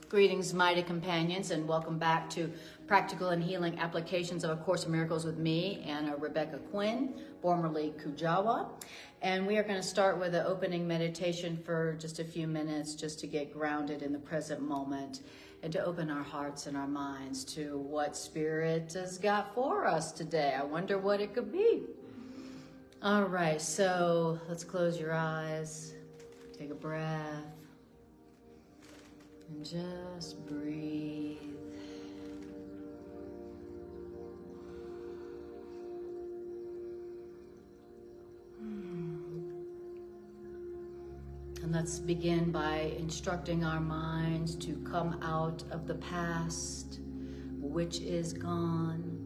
Greetings, mighty companions, and welcome back to Practical and Healing Applications of A Course in Miracles with me, Anna Rebecca Quinn, formerly Kujawa. And we are going to start with an opening meditation for just a few minutes, just to get grounded in the present moment and to open our hearts and our minds to what Spirit has got for us today. I wonder what it could be. All right, so let's close your eyes, take a breath. And just breathe. And let's begin by instructing our minds to come out of the past, which is gone.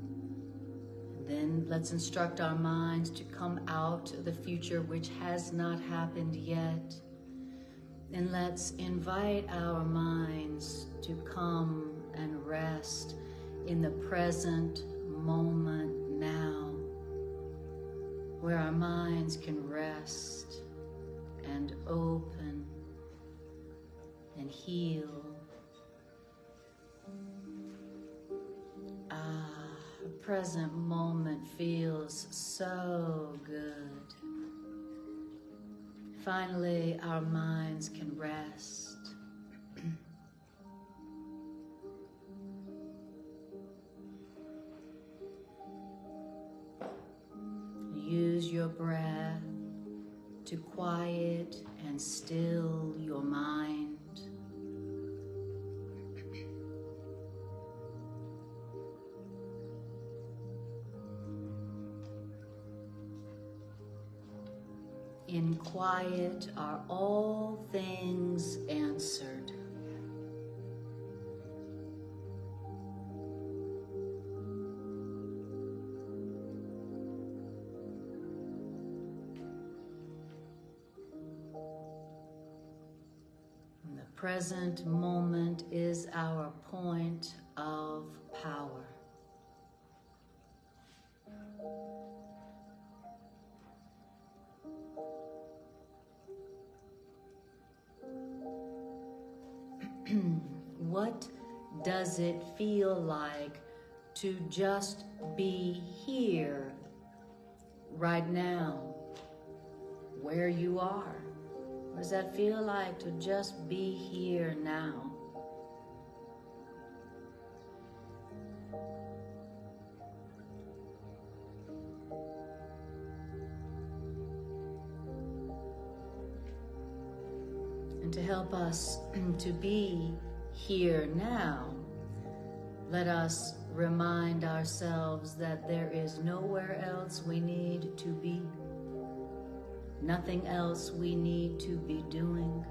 And then let's instruct our minds to come out of the future, which has not happened yet. And let's invite our minds to come and rest in the present moment now, where our minds can rest and open and heal. The present moment feels so good. Finally, our minds can rest. Use your breath to quiet and still your mind. In quiet are all things answered. And the present moment is our point of power. What does it feel like to just be here right now, where you are? What does that feel like to just be here now? To help us to be here now, let us remind ourselves that there is nowhere else we need to be, nothing else we need to be doing,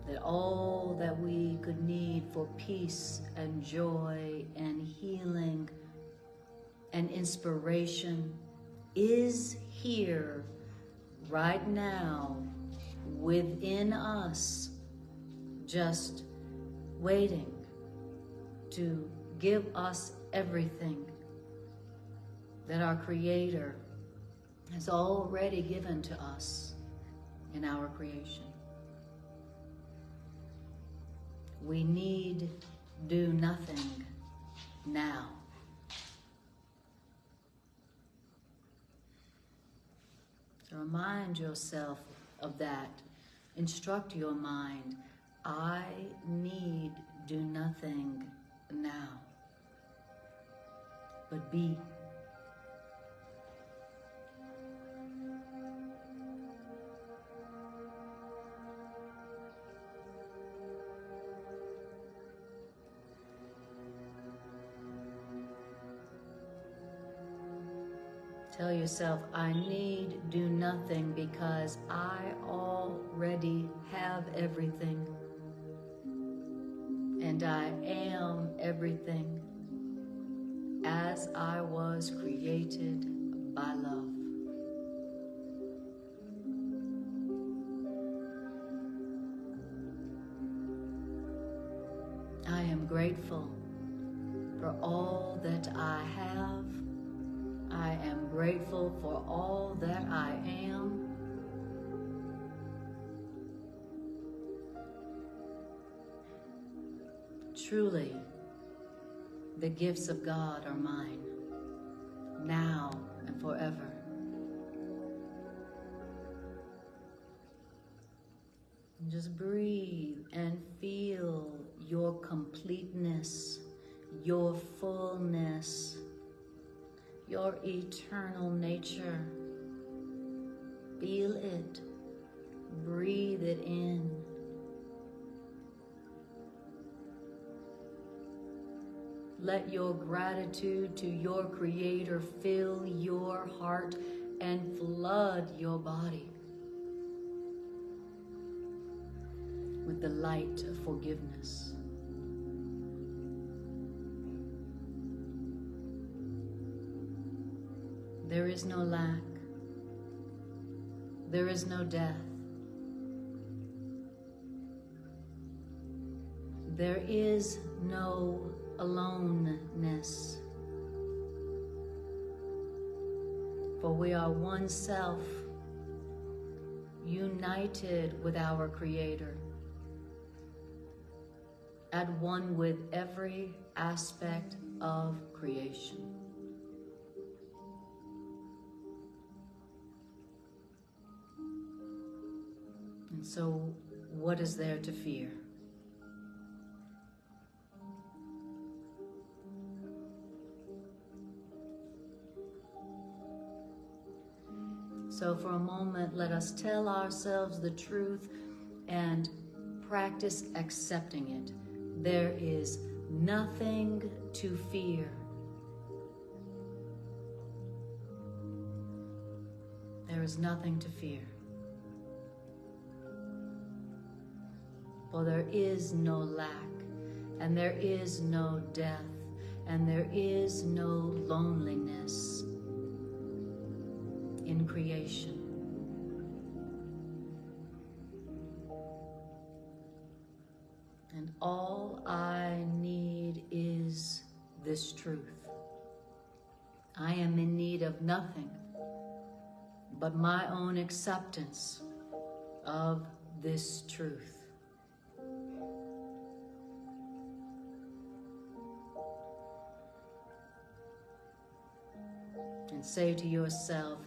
that all that we could need for peace and joy and healing and inspiration is here right now within us, just waiting to give us everything that our Creator has already given to us in our creation. We need do nothing now. So remind yourself of that. Instruct your mind. I need do nothing now, but be. Tell yourself, I need do nothing because I already have everything. And I am everything as I was created by love. I am grateful for all that I have. I am grateful for all that I am. Truly, the gifts of God are mine, now and forever. And just breathe and feel your completeness, your fullness, your eternal nature. Feel it. Breathe it in. Let your gratitude to your Creator fill your heart and flood your body with the light of forgiveness. There is no lack. There is no death. There is no aloneness. For we are one self, united with our Creator, at one with every aspect of creation. And so, what is there to fear? So for a moment, let us tell ourselves the truth and practice accepting it. There is nothing to fear. There is nothing to fear. For there is no lack, and there is no death, and there is no loneliness in creation. And all I need is this truth. I am in need of nothing but my own acceptance of this truth. And say to yourself,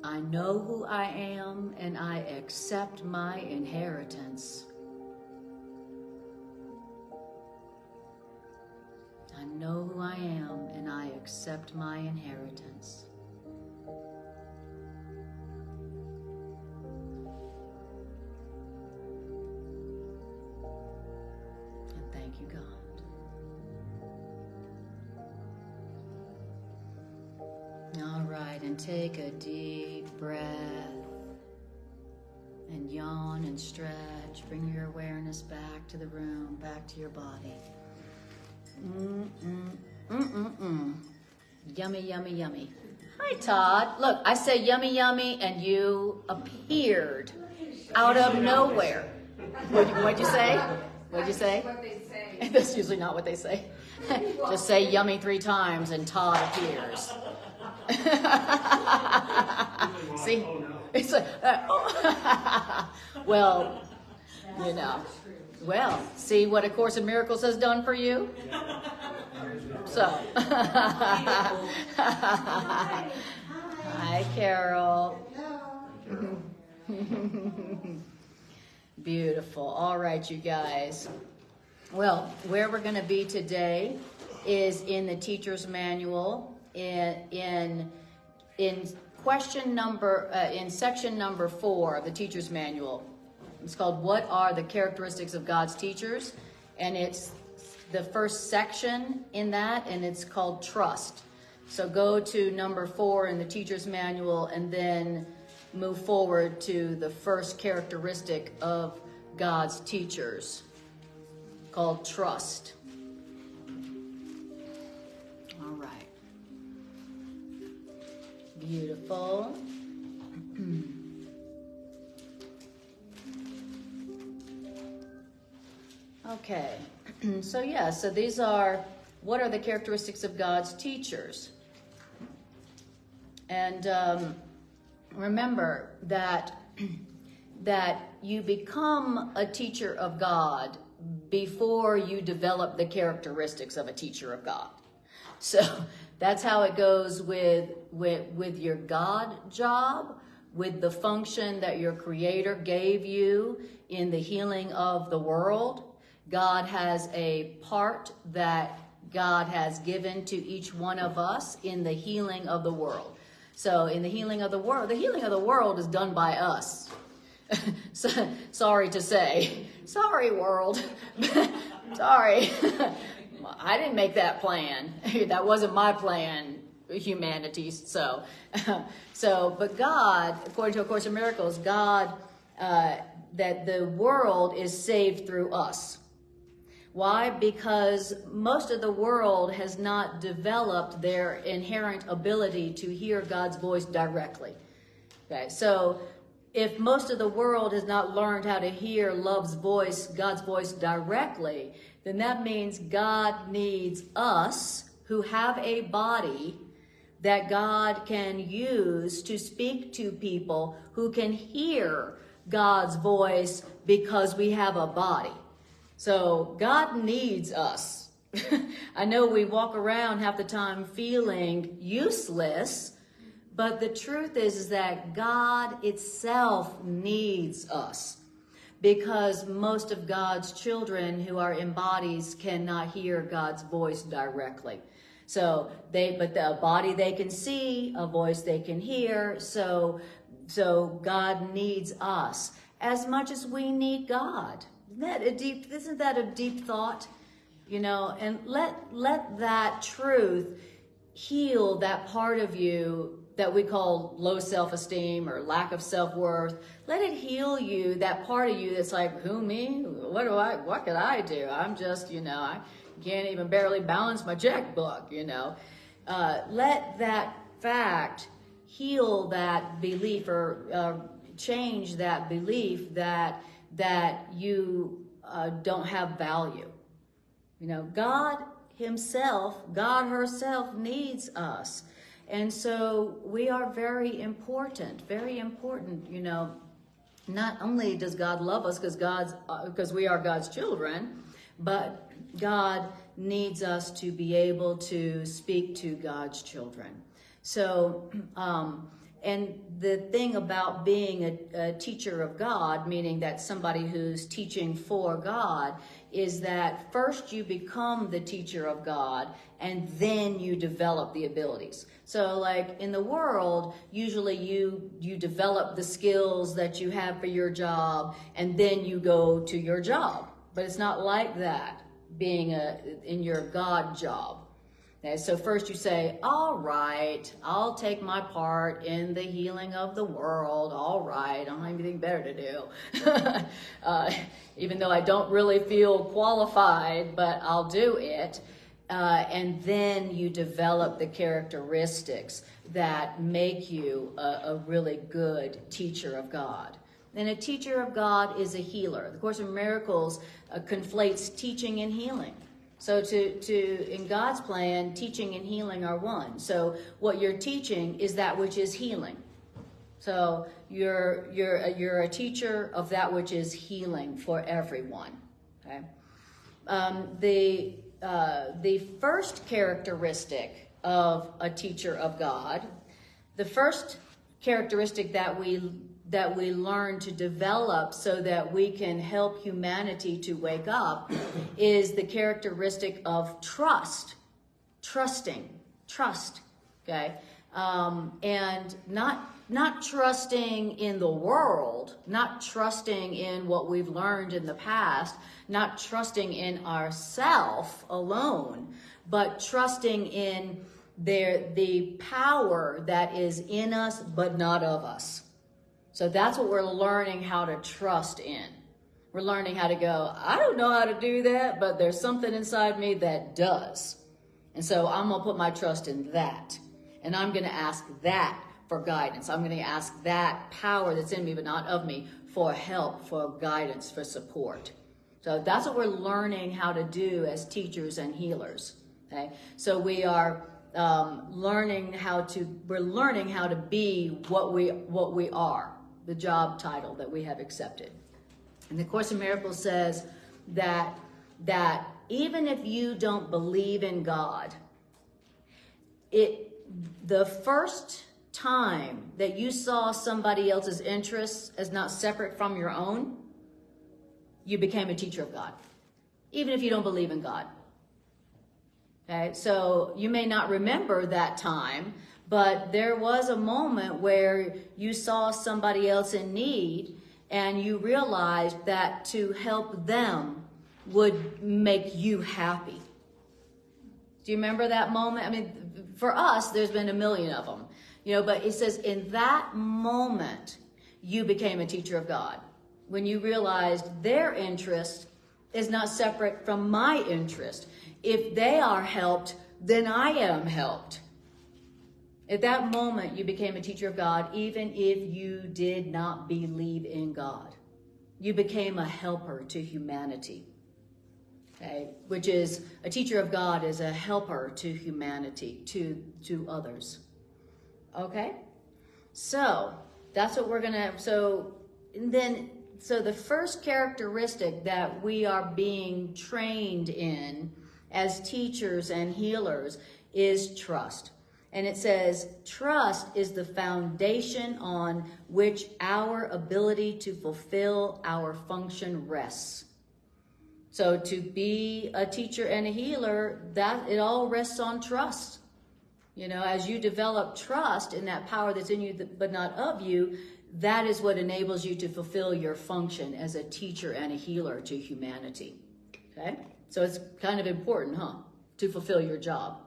I know who I am and I accept my inheritance. I know who I am and I accept my inheritance. And thank you, God. All right, and take a deep breath and yawn and stretch. Bring your awareness back to the room, back to your body. Yummy, yummy, yummy. Hi, Todd. Look, I say yummy, yummy, and you appeared out of nowhere. What'd you say? What'd you say? What they say. That's usually not what they say. Just say yummy 3 times and Todd appears. See? It's like, well, you know. Well, see what A Course in Miracles has done for you? So. Hi, Carol. Beautiful. All right, you guys. Well, where we're going to be today is in the teacher's manual in question number in section number 4 of the teacher's manual. It's called What Are the Characteristics of God's Teachers? And it's the first section in that, and it's called Trust. So go to number 4 in the teacher's manual and then move forward to the first characteristic of God's teachers, called trust. All right. Beautiful. Okay, so these are, what are the characteristics of God's teachers? And remember that you become a teacher of God before you develop the characteristics of a teacher of God. So that's how it goes with your God job, with the function that your Creator gave you in the healing of the world. God has a part that God has given to each one of us in the healing of the world. So in the healing of the world is done by us. So, sorry to say. Sorry, world. Sorry. I didn't make that plan. That wasn't my plan, humanity. So, but God, according to A Course in Miracles, God, that the world is saved through us. Why? Because most of the world has not developed their inherent ability to hear God's voice directly. Okay, so if most of the world has not learned how to hear love's voice, God's voice directly, then that means God needs us who have a body that God can use to speak to people who can hear God's voice because we have a body. So God needs us. I know we walk around half the time feeling useless, but the truth is that God itself needs us, because most of God's children who are in bodies cannot hear God's voice directly. So but the body they can see, a voice they can hear. So God needs us as much as we need God. Isn't that a deep thought? You know, and let that truth heal that part of you that we call low self-esteem or lack of self-worth. Let it heal you, that part of you that's like, who, me? What could I do? I'm just, I can't even barely balance my checkbook, Let that fact heal that belief, or change that belief that you don't have value. God himself, God herself needs us. And so we are very important, Not only does God love us because we are God's children, but God needs us to be able to speak to God's children. So, and the thing about being a teacher of God, meaning that somebody who's teaching for God, is that first you become the teacher of God and then you develop the abilities. So like in the world, usually you develop the skills that you have for your job and then you go to your job. But it's not like that being in your God job. Okay, so first you say, all right, I'll take my part in the healing of the world. All right, I don't have anything better to do. Even though I don't really feel qualified, but I'll do it. And then you develop the characteristics that make you a really good teacher of God. And a teacher of God is a healer. The Course in Miracles conflates teaching and healing. So in God's plan, teaching and healing are one. So what you're teaching is that which is healing. So you're a teacher of that which is healing for everyone. Okay. The first characteristic of a teacher of God, the first characteristic that we learn to develop so that we can help humanity to wake up is the characteristic of trust. Trust, okay? And not trusting in the world, not trusting in what we've learned in the past, not trusting in ourself alone, but trusting in the power that is in us but not of us. So that's what we're learning how to trust in. We're learning how to go, I don't know how to do that, but there's something inside me that does. And so I'm going to put my trust in that. And I'm going to ask that for guidance. I'm going to ask that power that's in me but not of me for help, for guidance, for support. So that's what we're learning how to do as teachers and healers. Okay? So we are learning how to be what we are. The job title that we have accepted. And the Course in Miracles says that that even if you don't believe in God, the first time that you saw somebody else's interests as not separate from your own, you became a teacher of God, even if you don't believe in God. Okay, so you may not remember that time, but there was a moment where you saw somebody else in need and you realized that to help them would make you happy. Do you remember that moment? I mean, for us, there's been a million of them, but it says in that moment, you became a teacher of God. When you realized their interest is not separate from my interest. If they are helped, then I am helped. At that moment, you became a teacher of God, even if you did not believe in God. You became a helper to humanity. Okay? Which is, a teacher of God is a helper to humanity, to others. Okay? So, that's what we're gonna, so the first characteristic that we are being trained in as teachers and healers is trust. And it says, trust is the foundation on which our ability to fulfill our function rests. So to be a teacher and a healer, that it all rests on trust. As you develop trust in that power that's in you but not of you, that is what enables you to fulfill your function as a teacher and a healer to humanity. Okay? So it's kind of important, to fulfill your job.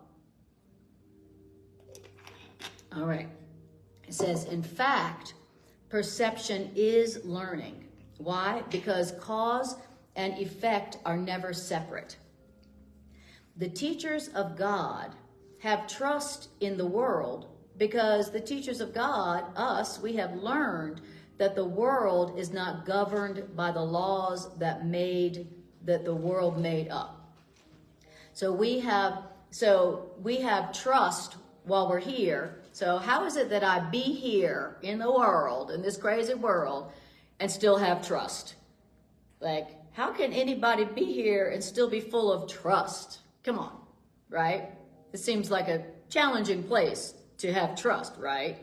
All right. It says, in fact, perception is learning. Why? Because cause and effect are never separate. The teachers of God have trust in the world because the teachers of God, us, we have learned that the world is not governed by the laws that the world made up. So we have trust while we're here. So how is it that I be here in the world, in this crazy world, and still have trust? Like, how can anybody be here and still be full of trust? Come on, right? It seems like a challenging place to have trust, right?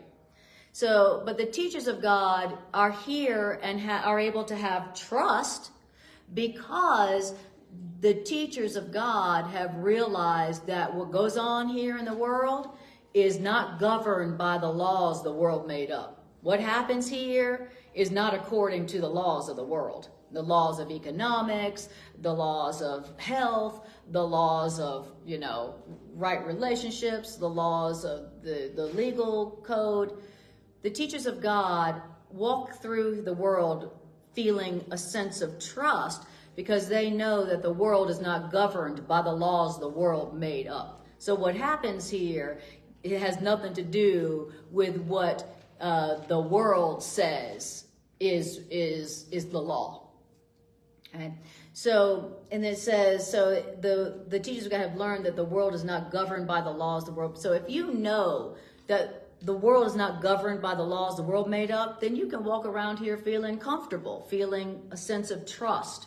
So, but the teachers of God are here and are able to have trust because the teachers of God have realized that what goes on here in the world is not governed by the laws the world made up. What happens here is not according to the laws of the world. The laws of economics, the laws of health, the laws of, right relationships, the laws of the legal code. The teachers of God walk through the world feeling a sense of trust because they know that the world is not governed by the laws the world made up. So what happens here, it has nothing to do with what the world says is the law. Okay. So, and it says, so the teachers of God have learned that the world is not governed by the laws of the world. So if you know that the world is not governed by the laws the world made up, then you can walk around here feeling comfortable, feeling a sense of trust,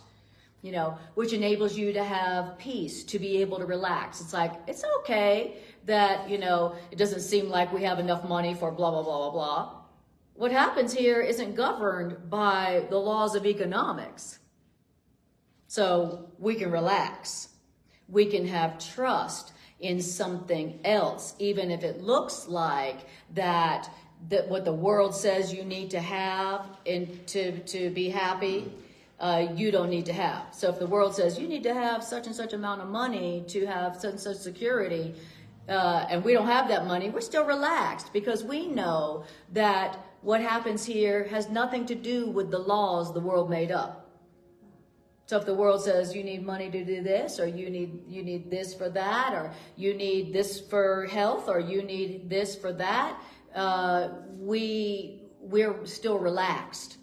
which enables you to have peace, to be able to relax. It's like, it's okay that, it doesn't seem like we have enough money for blah, blah, blah, blah, blah. What happens here isn't governed by the laws of economics. So we can relax. We can have trust in something else, even if it looks like that what the world says you need to have to be happy, you don't need to have. So if the world says you need to have such and such amount of money to have such and such security, and we don't have that money, we're still relaxed because we know that what happens here has nothing to do with the laws the world made up. So if the world says you need money to do this, or you need this for that, or you need this for health, or you need this for that, we're still relaxed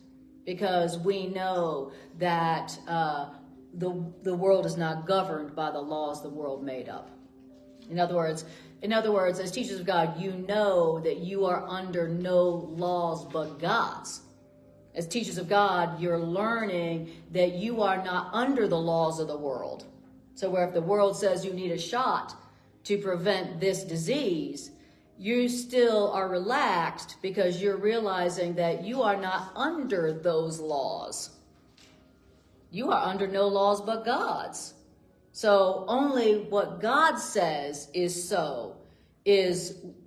because we know that the world is not governed by the laws the world made up. In other words, as teachers of God, you know that you are under no laws but God's. As teachers of God, you're learning that you are not under the laws of the world. So where if the world says you need a shot to prevent this disease, you still are relaxed because you're realizing that you are not under those laws. You are under no laws but God's. So only what God says is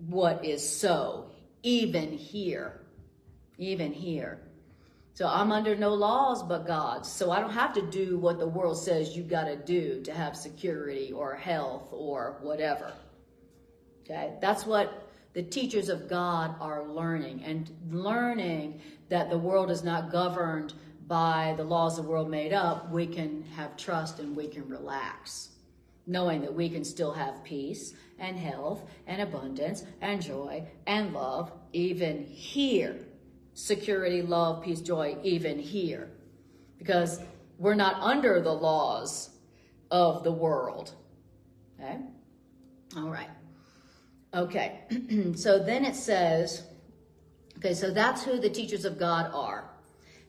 what is so, even here. Even here. So I'm under no laws but God's. So I don't have to do what the world says you got to do to have security or health or whatever. Okay? That's what the teachers of God are learning, and learning that the world is not governed by the laws the world made up. We can have trust and we can relax, knowing that we can still have peace and health and abundance and joy and love even here. Security, love, peace, joy, even here. Because we're not under the laws of the world. Okay? All right. Okay. So then it says, okay, so that's who the teachers of God are.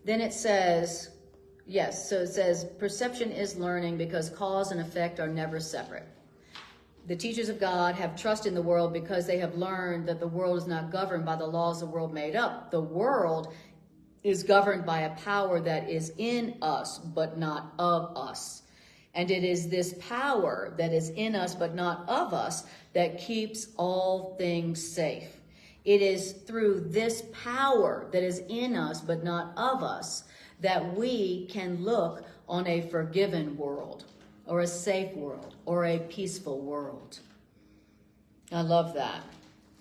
Then it says, yes, so it says, perception is learning because cause and effect are never separate. The teachers of God have trust in the world because they have learned that the world is not governed by the laws the world made up. The world is governed by a power that is in us, but not of us. And it is this power that is in us, but not of us, that keeps all things safe. It is through this power that is in us, but not of us, that we can look on a forgiven world, or a safe world, or a peaceful world. I love that.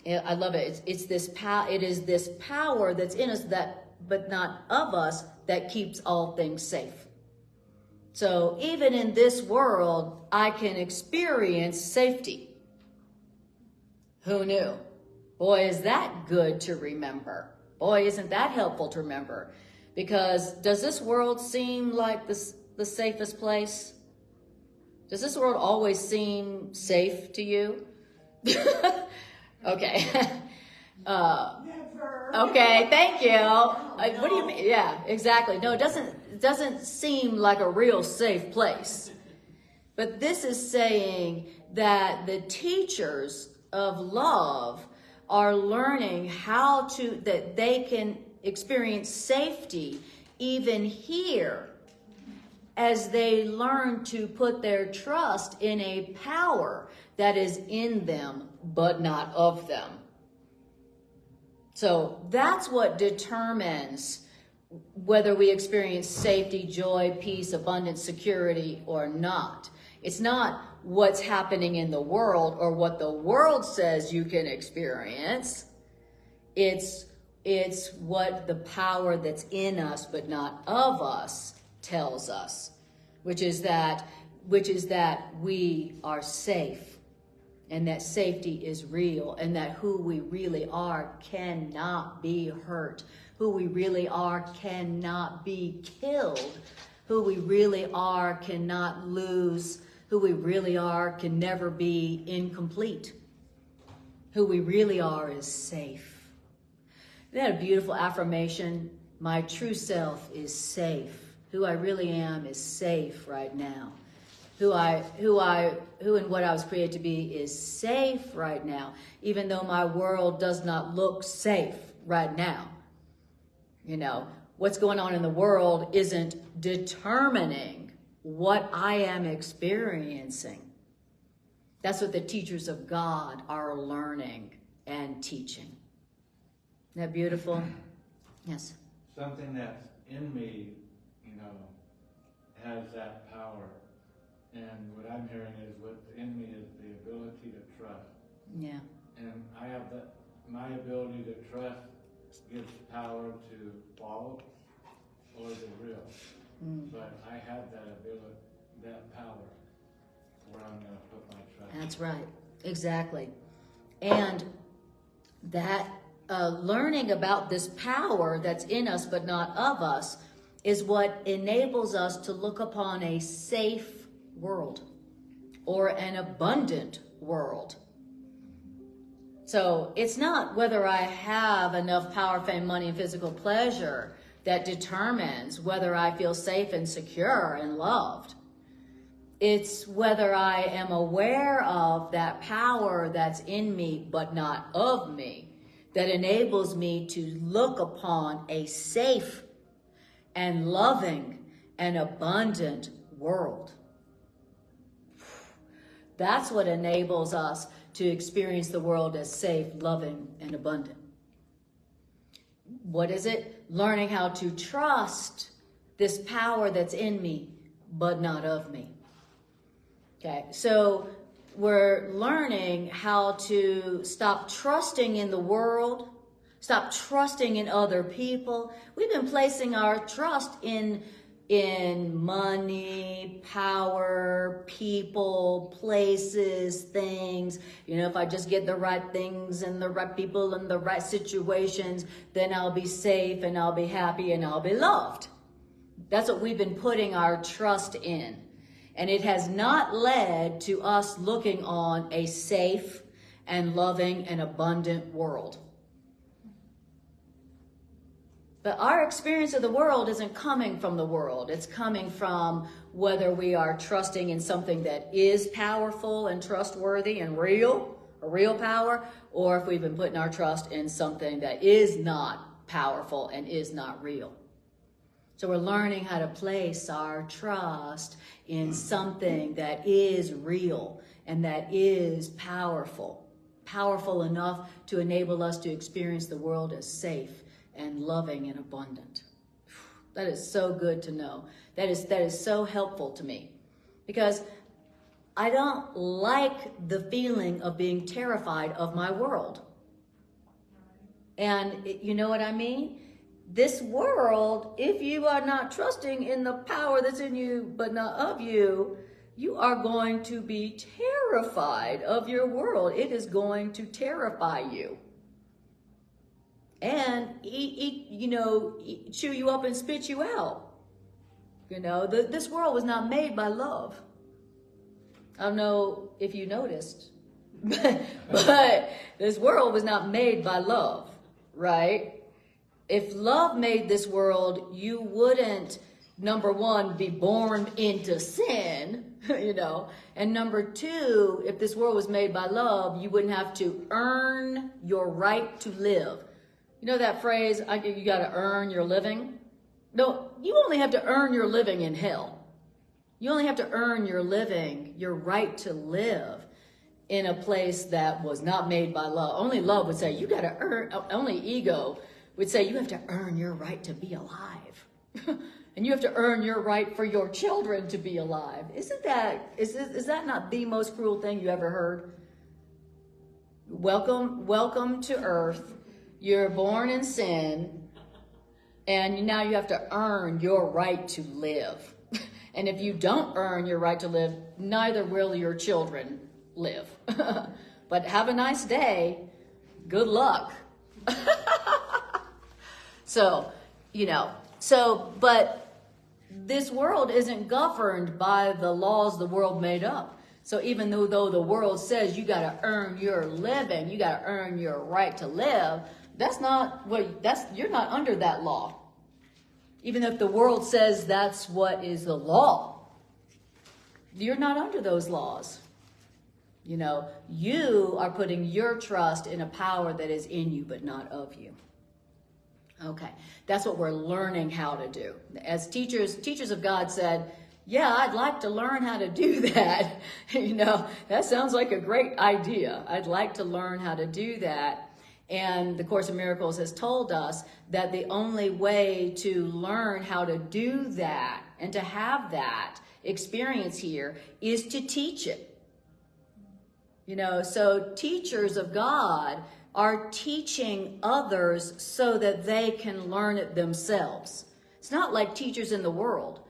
I love it. It's this power. It is this power that's in us, that, but not of us, that keeps all things safe. So even in this world, I can experience safety. Who knew? Boy, is that good to remember. Boy, isn't that helpful to remember? Because does this world seem like the safest place? Does this world always seem safe to you? Okay. Okay, thank you. What do you mean? Yeah, exactly. No, it doesn't seem like a real safe place. But this is saying that the teachers of love are learning that they can experience safety even here, as they learn to put their trust in a power that is in them, but not of them. So that's what determines whether we experience safety, joy, peace, abundance, security, or not. It's not what's happening in the world or what the world says you can experience. It's what the power that's in us, but not of us, tells us, which is that we are safe, and that safety is real, and that who we really are cannot be hurt. Who we really are cannot be killed. Who we really are cannot lose. Who we really are can never be incomplete. Who we really are is safe. Isn't that a beautiful affirmation? My true self is safe. Who I really am is safe right now. Who and what I was created to be is safe right now, even though my world does not look safe right now. You know, what's going on in the world isn't determining what I am experiencing. That's what the teachers of God are learning and teaching. Isn't that beautiful? Yes. Something that's in me, has that power. And what I'm hearing is what's in me is the ability to trust. Yeah. And I have that, my ability to trust gives power to false or the real. But I have that ability, that power, where I'm going to put my trust. That's right. Exactly. And that learning about this power that's in us but not of us is what enables us to look upon a safe world or an abundant world. So it's not whether I have enough power, fame, money, and physical pleasure that determines whether I feel safe and secure and loved. It's whether I am aware of that power that's in me, but not of me, that enables me to look upon a safe and loving and abundant world. That's what enables us to experience the world as safe, loving, and abundant. What is it? Learning how to trust this power that's in me, but not of me. Okay, so we're learning how to stop trusting in the world, stop trusting in other people. We've been placing our trust in money, power, people, places, things. You know, if I just get the right things and the right people and the right situations, then I'll be safe and I'll be happy and I'll be loved. That's what we've been putting our trust in. And it has not led to us looking on a safe and loving and abundant world. But our experience of the world isn't coming from the world. It's coming from whether we are trusting in something that is powerful and trustworthy and real, a real power, or if we've been putting our trust in something that is not powerful and is not real. So we're learning how to place our trust in something that is real and that is powerful enough to enable us to experience the world as safe and loving and abundant. That is so good to know. That is so helpful to me, because I don't like the feeling of being terrified of my world. And you know what I mean? This world, if you are not trusting in the power that's in you but not of you, you are going to be terrified of your world. It is going to terrify you. And chew you up and spit you out. You know, this world was not made by love. I don't know if you noticed, but this world was not made by love, right? If love made this world, you wouldn't, number one, be born into sin, you know, and number two, if this world was made by love, you wouldn't have to earn your right to live. You know that phrase, you got to earn your living? No, you only have to earn your living in hell. You only have to earn your living, your right to live in a place that was not made by love. Only love would say, you got to earn, only ego would say, you have to earn your right to be alive. And you have to earn your right for your children to be alive. Is that not the most cruel thing you ever heard? Welcome to earth. You're born in sin, and now you have to earn your right to live. And if you don't earn your right to live, neither will your children live. But have a nice day. Good luck. But this world isn't governed by the laws the world made up. So even though the world says you got to earn your living, you got to earn your right to live, you're not under that law. Even if the world says that's what is the law, you're not under those laws. You know, you are putting your trust in a power that is in you, but not of you. Okay, that's what we're learning how to do. As teachers of God said, yeah, I'd like to learn how to do that. You know, that sounds like a great idea. I'd like to learn how to do that. And the Course in Miracles has told us that the only way to learn how to do that and to have that experience here is to teach it. You know, so teachers of God are teaching others so that they can learn it themselves. It's not like teachers in the world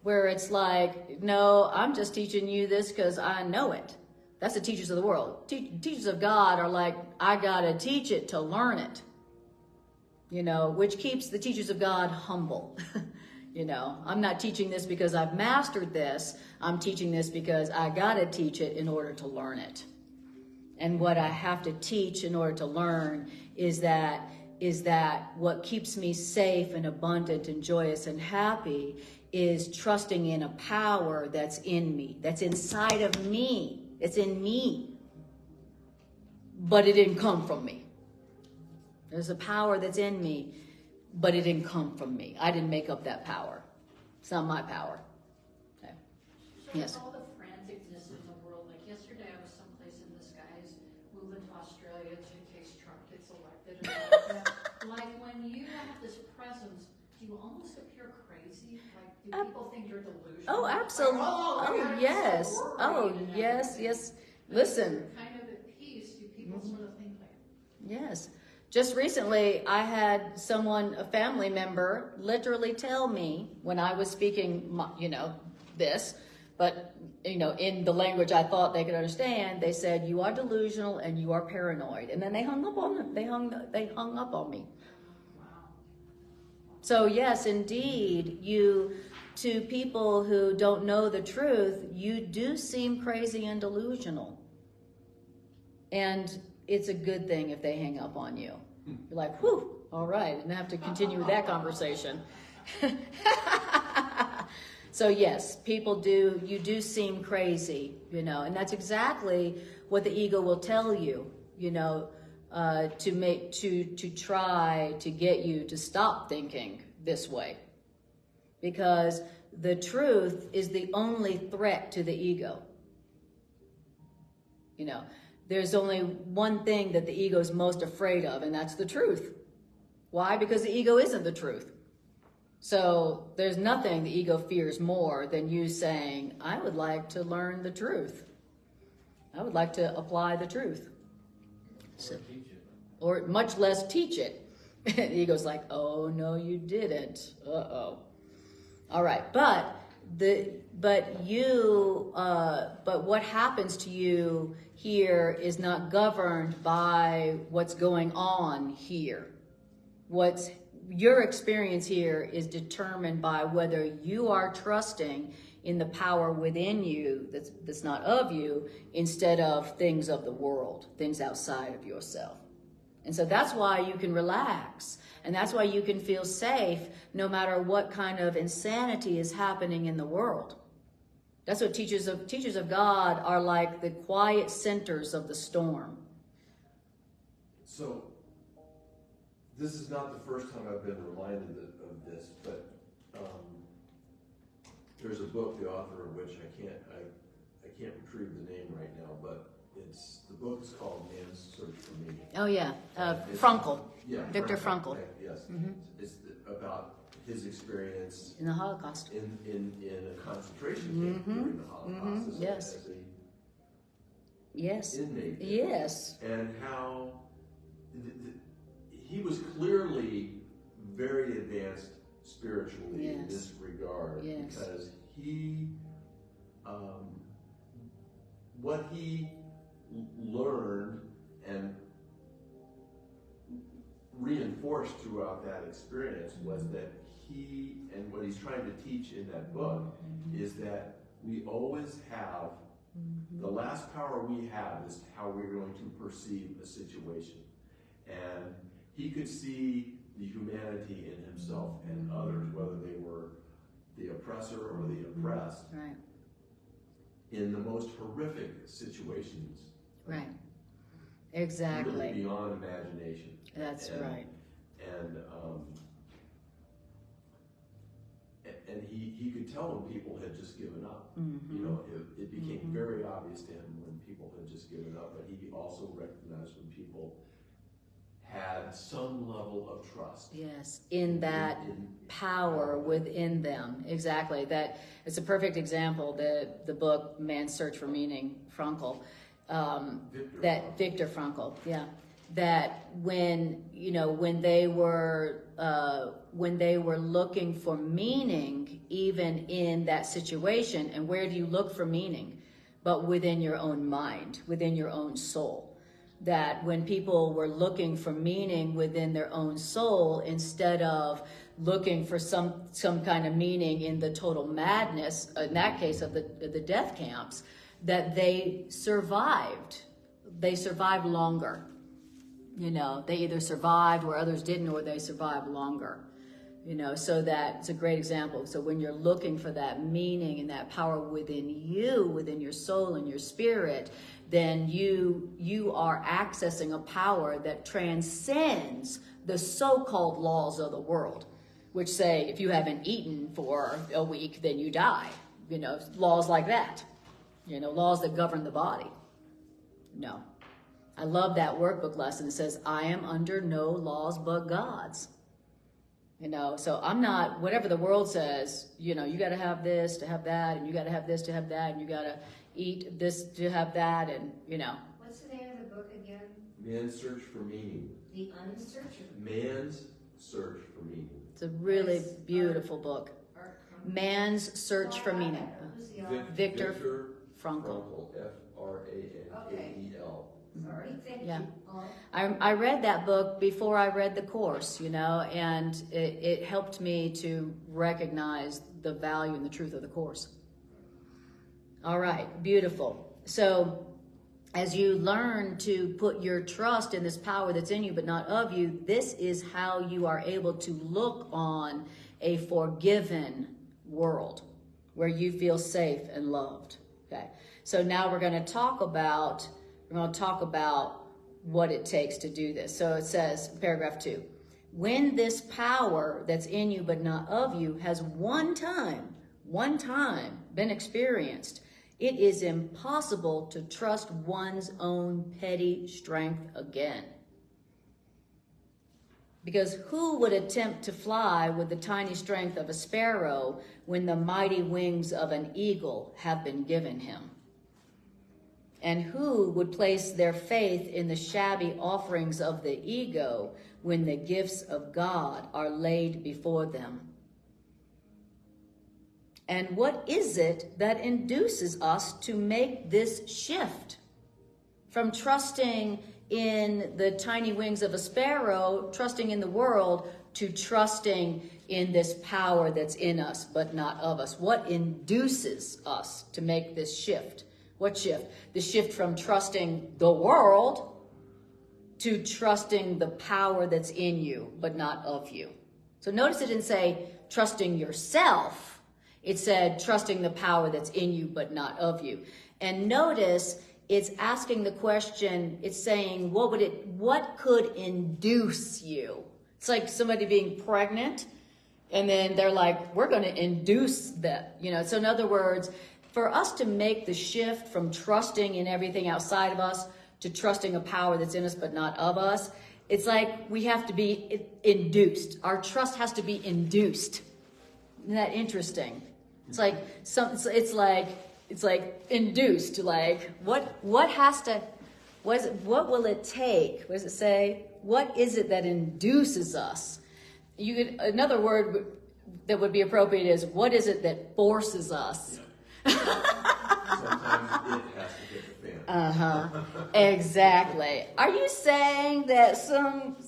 where it's like, no, I'm just teaching you this because I know it. That's the teachers of the world. Teachers of God are like, I got to teach it to learn it, you know, which keeps the teachers of God humble. You know, I'm not teaching this because I've mastered this. I'm teaching this because I got to teach it in order to learn it. And what I have to teach in order to learn is that what keeps me safe and abundant and joyous and happy is trusting in a power that's in me, that's inside of me, it's in me, but it didn't come from me. There's a power that's in me, but it didn't come from me. I didn't make up that power. It's not my power. Okay. So Yes. all the franticness in the world, like yesterday I was someplace in the skies, moving to Australia in case Trump gets elected. And all of that. Like when you have this presence, do you almost appear crazy? Like do people think you're delusional? Oh, absolutely. Like, oh, yes. So Oh, yes, yes. Listen. Kind of at peace. Do people sort of think like? Yes. Just recently, I had someone, a family member, literally tell me when I was speaking, this, but, in the language I thought they could understand, they said, "You are delusional and you are paranoid." And then they hung up on them. They hung up on me. Wow. So yes, indeed, to people who don't know the truth, you do seem crazy and delusional. And it's a good thing if they hang up on you. You're like, whew, all right, and I have to continue with that conversation. So yes, you do seem crazy, and that's exactly what the ego will tell you, to try to get you to stop thinking this way. Because the truth is the only threat to the ego. There's only one thing that the ego is most afraid of, and that's the truth. Why? Because the ego isn't the truth. So there's nothing the ego fears more than you saying, "I would like to learn the truth. I would like to apply the truth." Or teach it. Or much less teach it. The ego's like, "Oh, no, you didn't. Uh-oh." All right, but what happens to you here is not governed by what's going on here. Your experience here is determined by whether you are trusting in the power within you that's not of you, instead of things of the world, things outside of yourself. And so that's why you can relax, and that's why you can feel safe no matter what kind of insanity is happening in the world. That's what teachers of God are like, the quiet centers of the storm. So, this is not the first time I've been reminded of this, but there's a book, the author of which I can't retrieve the name right now, but the book is called Man's Search for Meaning. Oh yeah, Frankl. Yeah, Victor Frankl. Right, yes, it's about his experience in the Holocaust, in a concentration camp during the Holocaust. Yes. As a yes. Inmate. Yes. And how he was clearly very advanced spiritually in this regard, because he, what he learned and reinforced throughout that experience was that and what he's trying to teach in that book is that we always have, the last power we have is how we're going to perceive a situation. And he could see the humanity in himself and others, whether they were the oppressor or the oppressed, right, in the most horrific situations. Right. Exactly. Really beyond imagination. That's right. And he could tell when people had just given up. It became very obvious to him when people had just given up, but he also recognized when people had some level of trust. Yes, in that power within them. Exactly. That it's a perfect example. The book Man's Search for Meaning, Frankl, Victor Frankl, yeah. That when they were looking for meaning, even in that situation, and where do you look for meaning? But within your own mind, within your own soul. That when people were looking for meaning within their own soul, instead of looking for some kind of meaning in the total madness, in that case of the death camps, that they survived. They survived longer. They either survived where others didn't, or they survived longer. You know, so that it's a great example. So when you're looking for that meaning and that power within you, within your soul and your spirit, then you are accessing a power that transcends the so-called laws of the world, which say if you haven't eaten for a week, then you die. You know, laws like that. You know, laws that govern the body. No. I love that workbook lesson. It says, I am under no laws but God's. You know, so I'm not, whatever the world says, you know, you got to have this to have that, and you got to have this to have that, and you got to eat this to have that, and, you know. What's the name of the book again? Man's Search for Meaning. The Unsearchable. Man's Search for Meaning. It's a really beautiful book. Man's Search for Meaning. Viktor Frankl. F-R-A-N-K-E-L. Sorry, thank Yeah. you. I read that book before I read the course, you know, and it helped me to recognize the value and the truth of the course. All right, beautiful. So as you learn to put your trust in this power that's in you but not of you, this is how you are able to look on a forgiven world where you feel safe and loved. Okay, so now we're going to talk about what it takes to do this. So it says, paragraph 2, when this power that's in you but not of you has one time been experienced, it is impossible to trust one's own petty strength again. Because who would attempt to fly with the tiny strength of a sparrow when the mighty wings of an eagle have been given him? And who would place their faith in the shabby offerings of the ego when the gifts of God are laid before them? And what is it that induces us to make this shift from trusting in the tiny wings of a sparrow, trusting in the world, to trusting in this power that's in us but not of us? What induces us to make this shift? What shift? The shift from trusting the world to trusting the power that's in you but not of you. So notice it didn't say trusting yourself. It said trusting the power that's in you but not of you. And notice it's asking the question, it's saying, what could induce you? It's like somebody being pregnant and then they're like, we're going to induce that. You know, so in other words, for us to make the shift from trusting in everything outside of us to trusting a power that's in us but not of us, it's like we have to be induced. Our trust has to be induced. Isn't that interesting? It's like it's like induced. Like what will it take? What does it say? What is it that induces us? Another word that would be appropriate is, what is it that forces us? Sometimes it has to hit the fan. Exactly. Are you saying that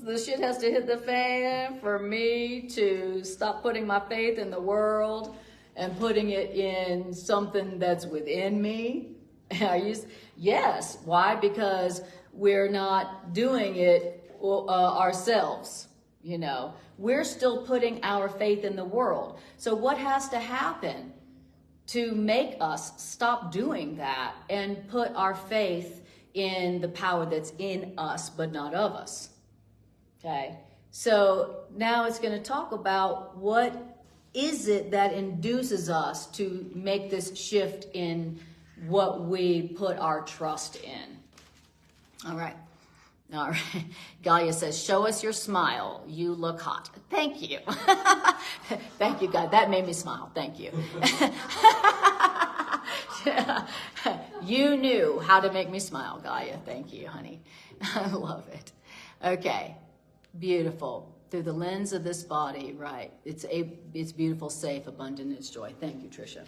the shit has to hit the fan for me to stop putting my faith in the world and putting it in something that's within me? Yes. Why? Because we're not doing it ourselves. You know, we're still putting our faith in the world. So what has to happen to make us stop doing that and put our faith in the power that's in us but not of us? Okay, so now it's going to talk about what is it that induces us to make this shift in what we put our trust in. All right. Galia says, show us your smile. You look hot. Thank you. Thank you, God. That made me smile. Thank you. You knew how to make me smile, Gaia. Thank you, honey. I love it. Okay. Beautiful. Through the lens of this body, right. It's beautiful, safe, abundant, it's joy. Thank you, Tricia.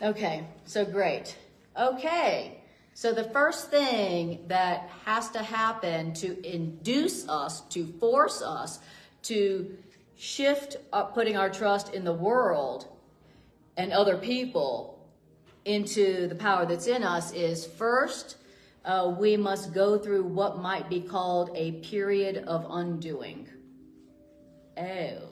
Okay. So great. Okay. So the first thing that has to happen to induce us, to force us to shift putting our trust in the world and other people into the power that's in us is, first, we must go through what might be called a period of undoing. Oh,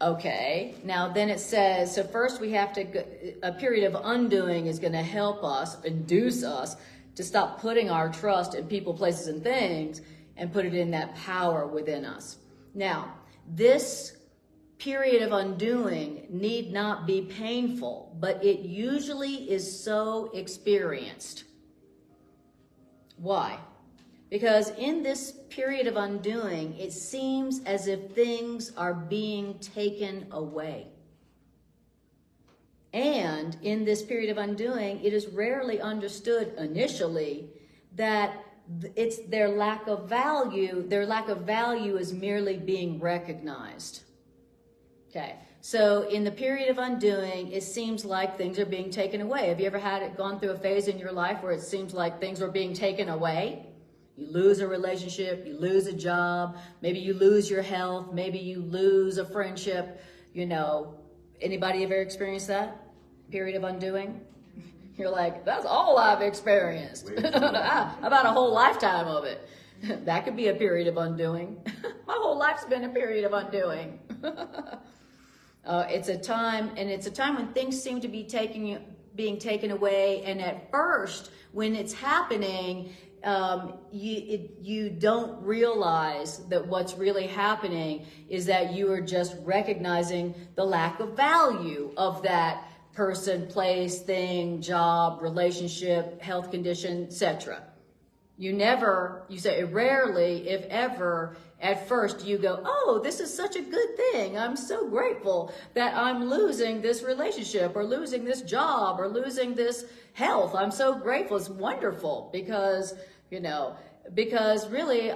Okay, now then it says, so first we have to, a period of undoing is going to help us, induce us to stop putting our trust in people, places, and things and put it in that power within us. Now, this period of undoing need not be painful, but it usually is so experienced. Why? Because in this period of undoing, it seems as if things are being taken away. And in this period of undoing, it is rarely understood initially that it's their lack of value. Their lack of value is merely being recognized. Okay. So in the period of undoing, it seems like things are being taken away. Have you ever gone through a phase in your life where it seems like things are being taken away? You lose a relationship, you lose a job, maybe you lose your health, maybe you lose a friendship. You know, anybody ever experienced that period of undoing? You're like, that's all I've experienced. About a whole lifetime of it. That could be a period of undoing. My whole life's been a period of undoing. It's a time when things seem to be being taken away, and at first, when it's happening, you don't realize that what's really happening is that you are just recognizing the lack of value of that person, place, thing, job, relationship, health condition, etc. Rarely, if ever, at first you go, oh, this is such a good thing. I'm so grateful that I'm losing this relationship or losing this job or losing this health. I'm so grateful. It's wonderful because really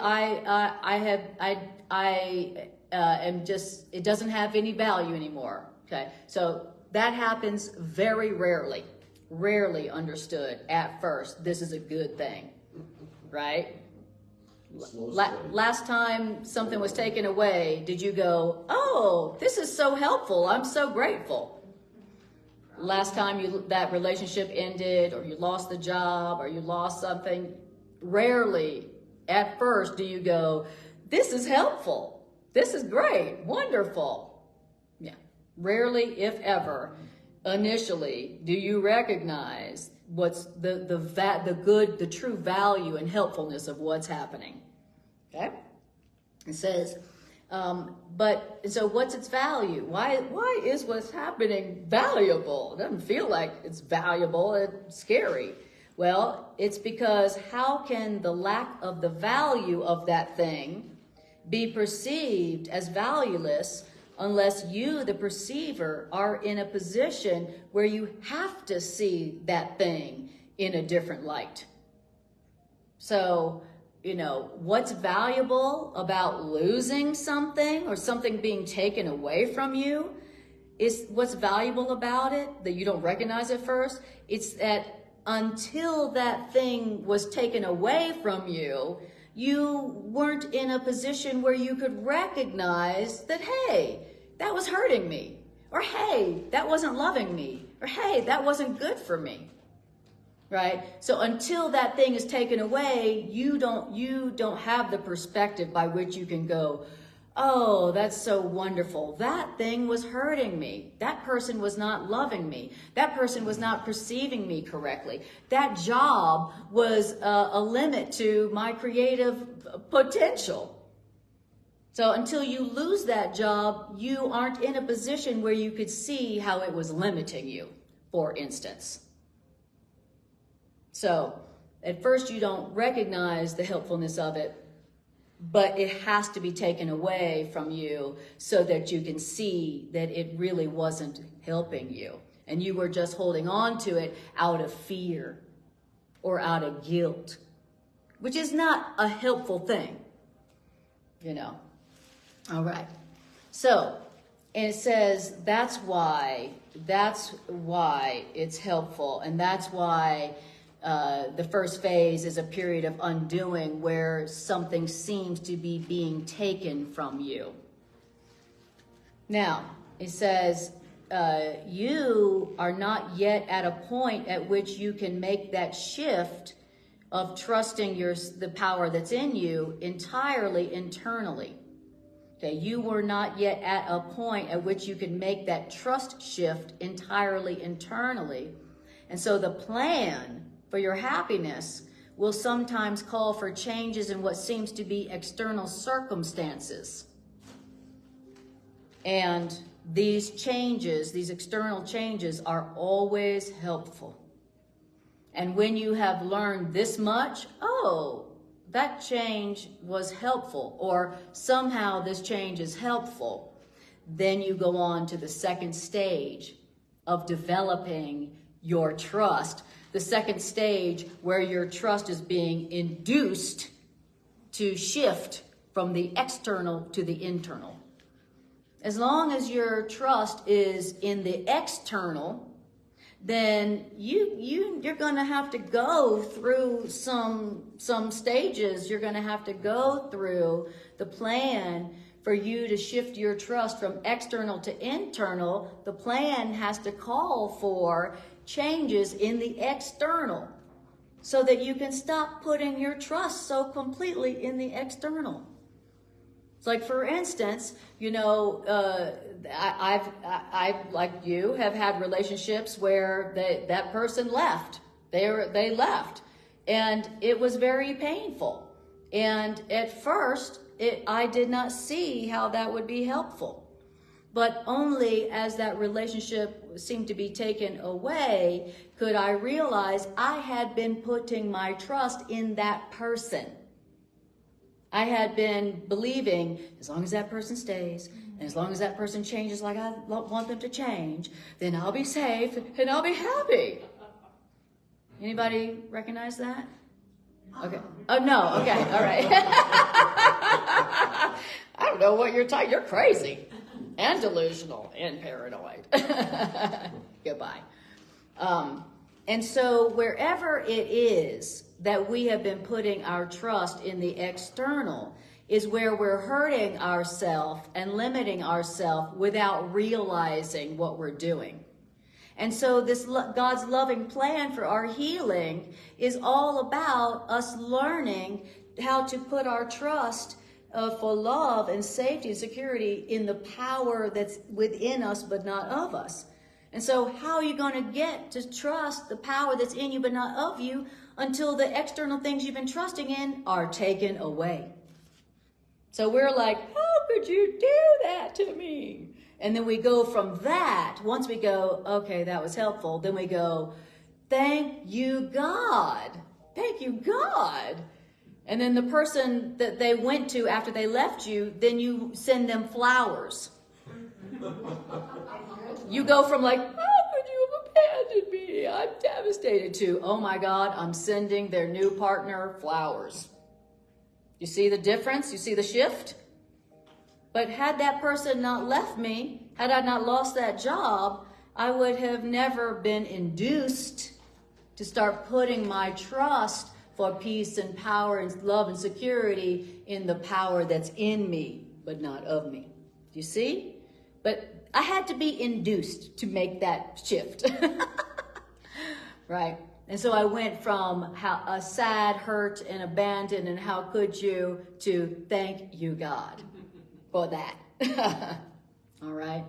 it doesn't have any value anymore. Okay. So that happens very rarely understood at first. This is a good thing, right? Last time something was taken away, did you go, oh, this is so helpful, I'm so grateful? Last time that relationship ended, or you lost the job, or you lost something, rarely at first do you go, this is helpful, this is great, wonderful. Yeah, rarely, if ever, initially do you recognize what's the true value and helpfulness of what's happening. Okay? It says, so what's its value? Why is what's happening valuable? It doesn't feel like it's valuable, it's scary. Well, it's because how can the lack of the value of that thing be perceived as valueless unless you, the perceiver, are in a position where you have to see that thing in a different light. So, what's valuable about losing something or something being taken away from you is what's valuable about it that you don't recognize at first. It's that until that thing was taken away from you, you weren't in a position where you could recognize that, hey, that was hurting me, or hey, that wasn't loving me, or hey, that wasn't good for me, right? So until that thing is taken away, you don't have the perspective by which you can go, oh, that's so wonderful. That thing was hurting me. That person was not loving me. That person was not perceiving me correctly. That job was a limit to my creative potential. So until you lose that job, you aren't in a position where you could see how it was limiting you, for instance. So at first you don't recognize the helpfulness of it, but it has to be taken away from you so that you can see that it really wasn't helping you. And you were just holding on to it out of fear or out of guilt, which is not a helpful thing, All right. So, and it says that's why it's helpful, and that's why the first phase is a period of undoing where something seems to be being taken from you. Now, it says, you are not yet at a point at which you can make that shift of trusting the power that's in you entirely internally. Okay, you were not yet at a point at which you can make that trust shift entirely internally. And so the plan for your happiness will sometimes call for changes in what seems to be external circumstances. And these changes, these external changes, are always helpful. And when you have learned this much, oh, that change was helpful, or somehow this change is helpful, then you go on to the second stage of developing your trust. The second stage where your trust is being induced to shift from the external to the internal. As long as your trust is in the external, then you're going to have to go through some stages. You're going to have to go through the plan for you to shift your trust from external to internal. The plan has to call for changes in the external so that you can stop putting your trust so completely in the external. It's like, for instance, you know, I've like you have had relationships where that person left. They left, and it was very painful. And at first, I did not see how that would be helpful. But only as that relationship seemed to be taken away could I realize I had been putting my trust in that person. I had been believing, as long as that person stays, and as long as that person changes like I want them to change, then I'll be safe and I'll be happy. Anybody recognize that? Okay. Oh, no. Okay. All right. I don't know what you're talking. You're crazy and delusional and paranoid. Goodbye. And so wherever it is that we have been putting our trust in the external is where we're hurting ourselves and limiting ourselves without realizing what we're doing. And so this God's loving plan for our healing is all about us learning how to put our trust for love and safety and security in the power that's within us but not of us. And so how are you going to get to trust the power that's in you but not of you until the external things you've been trusting in are taken away? So we're like, how could you do that to me? And then we go from that. Once we go, okay, that was helpful. Then we go, thank you, God. Thank you, God. And then the person that they went to after they left you, then you send them flowers. You go from like, how could you have abandoned me? I'm devastated, to, oh my God, I'm sending their new partner flowers. You see the difference? You see the shift? But had that person not left me, had I not lost that job, I would have never been induced to start putting my trust for peace and power and love and security in the power that's in me, but not of me. Do you see? But I had to be induced to make that shift. Right? And so I went from a sad, hurt, and abandoned, and how could you, to thank you, God, for that. All right?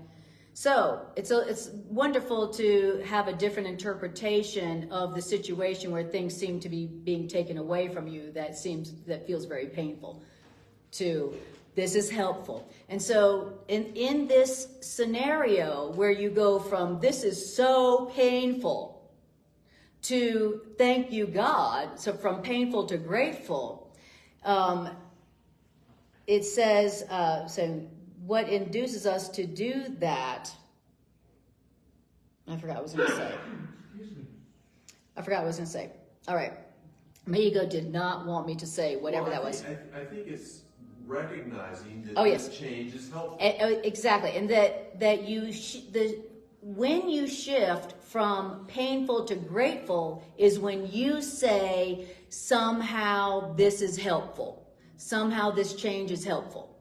So it's wonderful to have a different interpretation of the situation where things seem to be being taken away from you that feels very painful, to this is helpful. And so in this scenario where you go from this is so painful to thank you, God, so from painful to grateful, it says, so what induces us to do that? I forgot what I was going to say. All right. My ego did not want me to say whatever that was. I think it's recognizing that this change is helpful. Exactly. And that you when you shift from painful to grateful is when you say, somehow this is helpful. Somehow this change is helpful.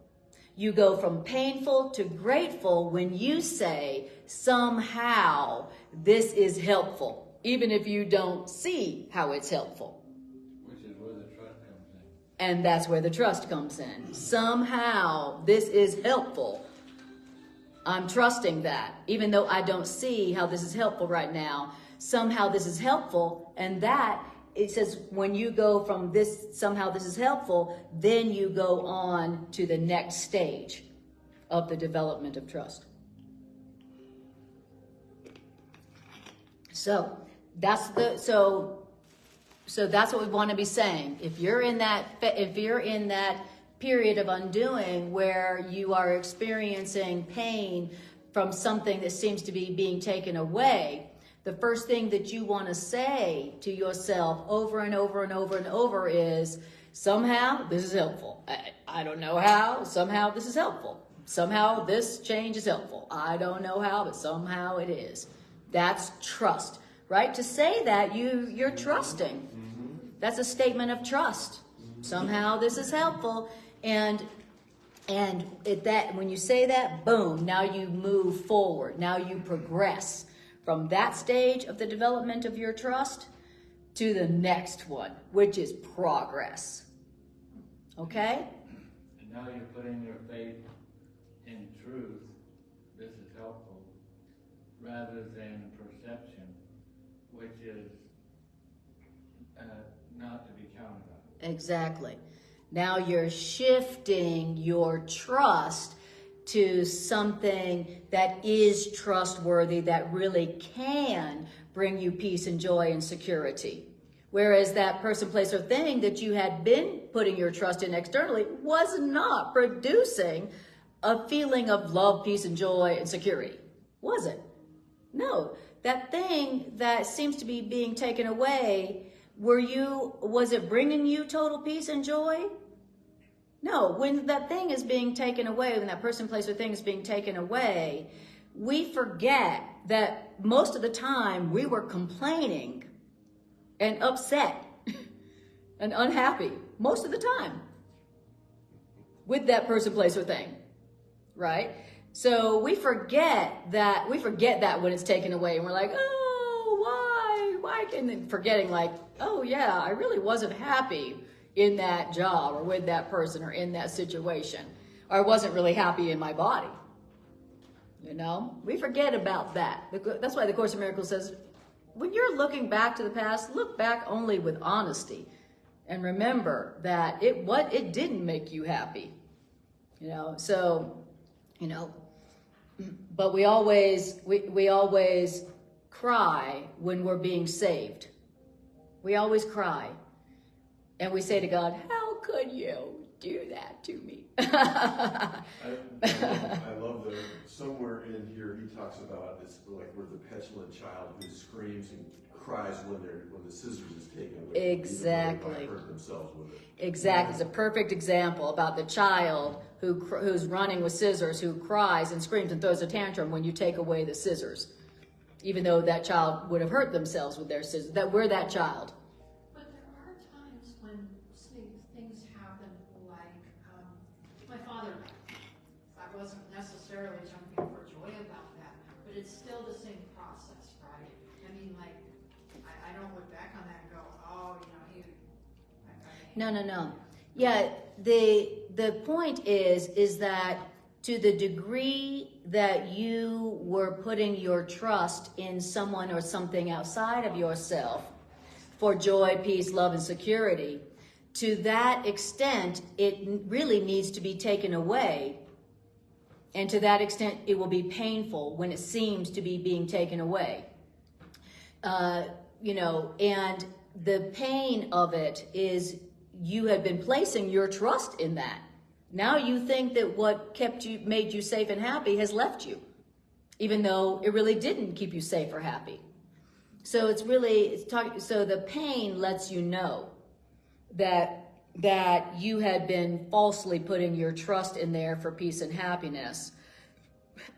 You go from painful to grateful when you say, somehow this is helpful, even if you don't see how it's helpful. Which And that's where the trust comes in. Somehow this is helpful. I'm trusting that, even though I don't see how this is helpful right now. Somehow this is helpful, and that, it says when you go from this, somehow this is helpful, then you go on to the next stage of the development of trust. So that's what we want to be saying. If you're in that period of undoing where you are experiencing pain from something that seems to be being taken away, the first thing that you want to say to yourself over and over and over and over is, somehow this is helpful. I don't know how, somehow this is helpful. Somehow this change is helpful. I don't know how, but somehow it is. That's trust, right? To say that, you're trusting. That's a statement of trust. Somehow this is helpful. And when you say that, boom, now you move forward. Now you progress from that stage of the development of your trust to the next one, which is progress. Okay? And now you're putting your faith in truth. This is helpful, rather than perception, which is not to be counted on. Exactly. Now you're shifting your trust to something that is trustworthy, that really can bring you peace and joy and security. Whereas that person, place, or thing that you had been putting your trust in externally was not producing a feeling of love, peace, and joy and security. Was it? No. That thing that seems to be being taken away, was it bringing you total peace and joy? No, when that thing is being taken away, when that person, place, or thing is being taken away, we forget that most of the time we were complaining and upset and unhappy most of the time with that person, place, or thing, right? So we forget that when it's taken away, and we're like, oh, why? And then forgetting, like, oh yeah, I really wasn't happy in that job or with that person or in that situation, or I wasn't really happy in my body. You know, we forget about that. That's why the Course in Miracles says, when you're looking back to the past, look back only with honesty, and remember that it didn't make you happy. You know, so, you know, but we always cry when we're being saved. We always cry. And we say to God, how could you do that to me? I love that somewhere in here he talks about it's like we're the petulant child who screams and cries when the scissors is taken away. Exactly. Even though they might hurt themselves with it. Exactly. It's a perfect example about the child who's running with scissors, who cries and screams and throws a tantrum when you take away the scissors, even though that child would have hurt themselves with their scissors. That we're that child. Necessarily jumping for joy about that, but it's still the same process, right? I mean, like, I don't look back on that and go, oh, you know, No. Yeah, the point is that to the degree that you were putting your trust in someone or something outside of yourself for joy, peace, love, and security, to that extent, it really needs to be taken away. And to that extent, it will be painful when it seems to be being taken away. You know, and the pain of it is you have been placing your trust in that. Now you think that what made you safe and happy has left you, even though it really didn't keep you safe or happy. So so the pain lets you know that you had been falsely putting your trust in there for peace and happiness.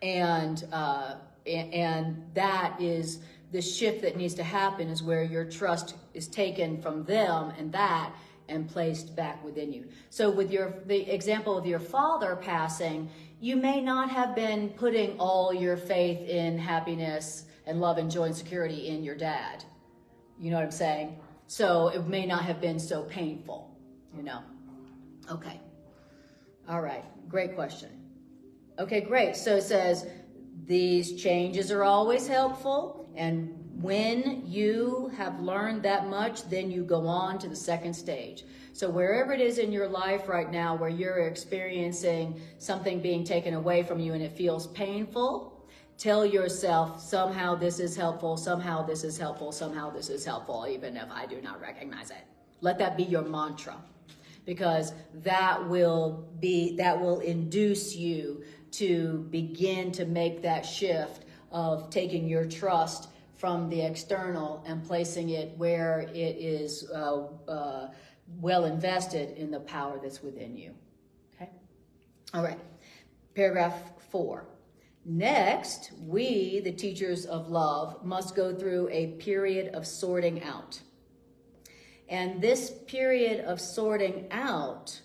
And that is the shift that needs to happen, is where your trust is taken from them and placed back within you. So with the example of your father passing, you may not have been putting all your faith in happiness and love and joy and security in your dad. You know what I'm saying? So it may not have been so painful. You know. Okay. All right. Great question. Okay, great. So it says these changes are always helpful, and when you have learned that much, then you go on to the second stage. So wherever it is in your life right now where you're experiencing something being taken away from you and it feels painful, tell yourself, somehow this is helpful, somehow this is helpful, somehow this is helpful, even if I do not recognize it. Let that be your mantra, because that will induce you to begin to make that shift of taking your trust from the external and placing it where it is well invested in the power that's within you. Okay? All right. Paragraph 4. Next, we, the teachers of love, must go through a period of sorting out. And this period of sorting out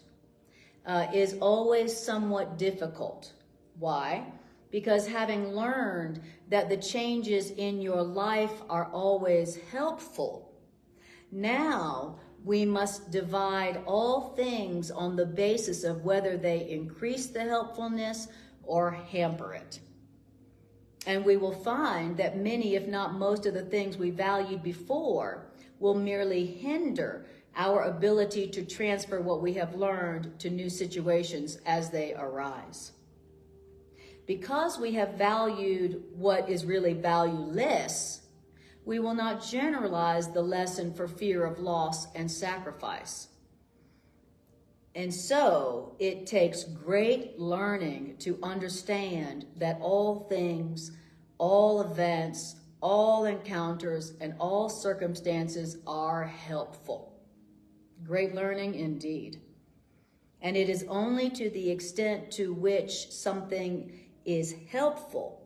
is always somewhat difficult. Why? Because having learned that the changes in your life are always helpful, now we must divide all things on the basis of whether they increase the helpfulness or hamper it. And we will find that many, if not most of the things we valued before will merely hinder our ability to transfer what we have learned to new situations as they arise. Because we have valued what is really valueless, we will not generalize the lesson for fear of loss and sacrifice. And so it takes great learning to understand that all things, all events, all encounters, and all circumstances are helpful. Great learning indeed. And it is only to the extent to which something is helpful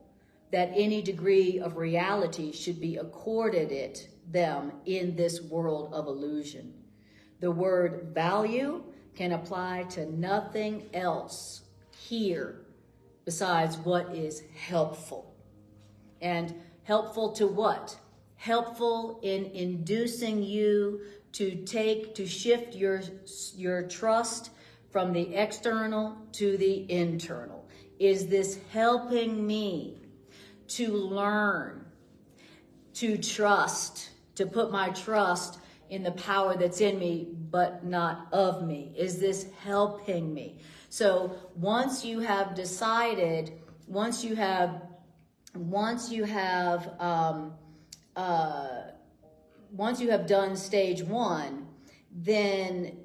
that any degree of reality should be accorded them in this world of illusion. The word value can apply to nothing else here besides what is helpful. And helpful to what? Helpful in inducing you to shift your trust from the external to the internal. Is this helping me to learn, to trust, to put my trust in the power that's in me, but not of me? Is this helping me? So once you have decided, once you have done stage 1, then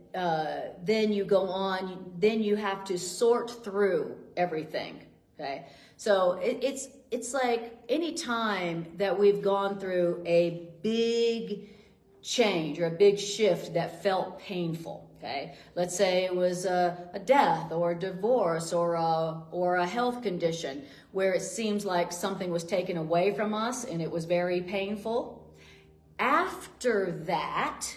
you go on. Then you have to sort through everything. Okay, so it's like any time that we've gone through a big change or a big shift that felt painful. Okay, let's say it was a death or a divorce or a health condition where it seems like something was taken away from us and it was very painful. After that,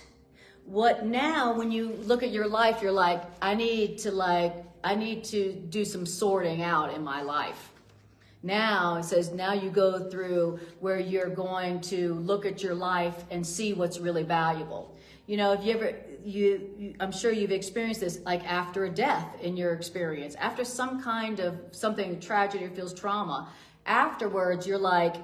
what now, when you look at your life, you're like, I need to do some sorting out in my life. Now, it says, now you go through where you're going to look at your life and see what's really valuable. You know, I'm sure you've experienced this, like after a death in your experience, after some kind of something, tragedy or feels trauma, afterwards you're like,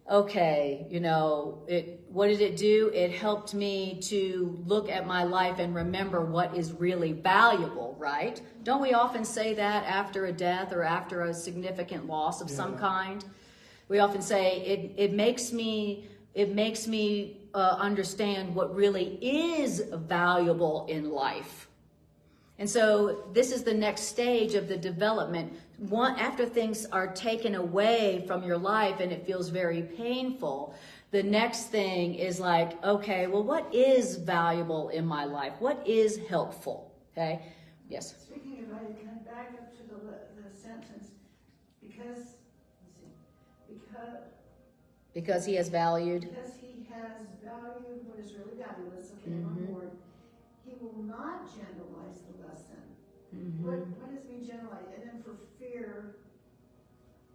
okay, you know, what did it do? It helped me to look at my life and remember what is really valuable, right? Don't we often say that after a death or after a significant loss of some kind? We often say it makes me understand what really is valuable in life. And so this is the next stage of the development. After things are taken away from your life and it feels very painful, the next thing is like, okay, well, what is valuable in my life? What is helpful? Okay? Yes? Speaking of value, can I back up to the sentence? Because he has valued. Because he has valued what is really valueless, okay, I'm on board. He will not generalize the lesson. What does mean generalize? And then for fear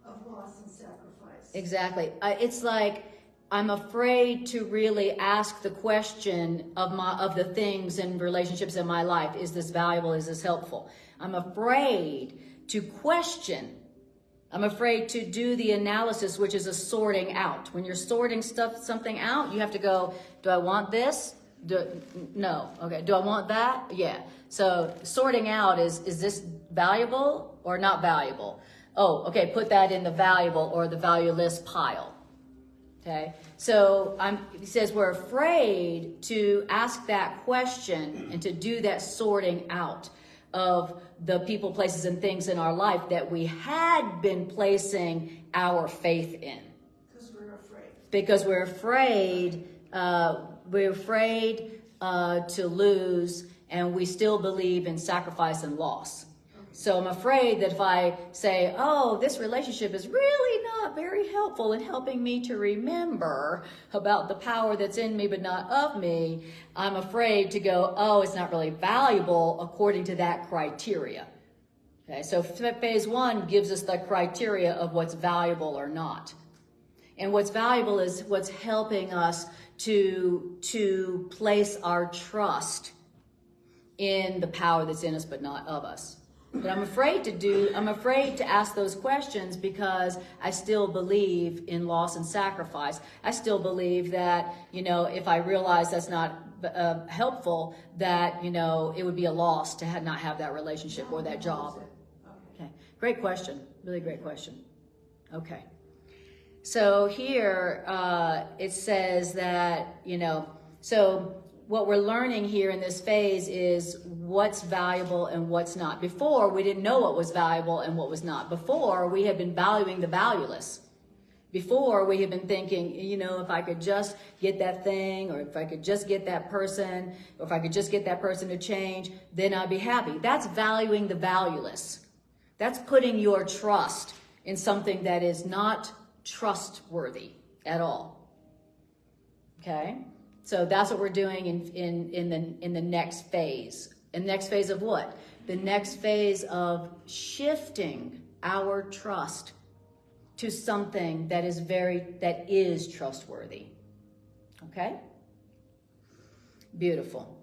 of loss and sacrifice. Exactly. It's like I'm afraid to really ask the question of the things and relationships in my life. Is this valuable? Is this helpful? I'm afraid to question. I'm afraid to do the analysis, which is a sorting out. When you're sorting something out, you have to go, do I want this? No. Okay. Do I want that? Yeah. So sorting out is this valuable or not valuable? Oh, okay. Put that in the valuable or the valueless pile. Okay, so he says we're afraid to ask that question and to do that sorting out of the people, places, and things in our life that we had been placing our faith in. Because we're afraid. Because we're afraid to lose, and we still believe in sacrifice and loss. So I'm afraid that if I say, oh, this relationship is really not very helpful in helping me to remember about the power that's in me but not of me, I'm afraid to go, oh, it's not really valuable according to that criteria. Okay, so phase 1 gives us the criteria of what's valuable or not. And what's valuable is what's helping us to place our trust in the power that's in us but not of us. But I'm afraid to ask those questions because I still believe in loss and sacrifice. I still believe that, if I realize that's not helpful, that, it would be a loss to not have that relationship or that job. Okay. Great question. Really great question. Okay. So here it says that, so what we're learning here in this phase is what's valuable and what's not. Before, we didn't know what was valuable and what was not. Before, we had been valuing the valueless. Before, we had been thinking, if I could just get that thing, or if I could just get that person, or if I could just get that person to change, then I'd be happy. That's valuing the valueless. That's putting your trust in something that is not trustworthy at all. Okay? So that's what we're doing in the next phase. And next phase of what? The next phase of shifting our trust to something that is trustworthy. Okay? Beautiful.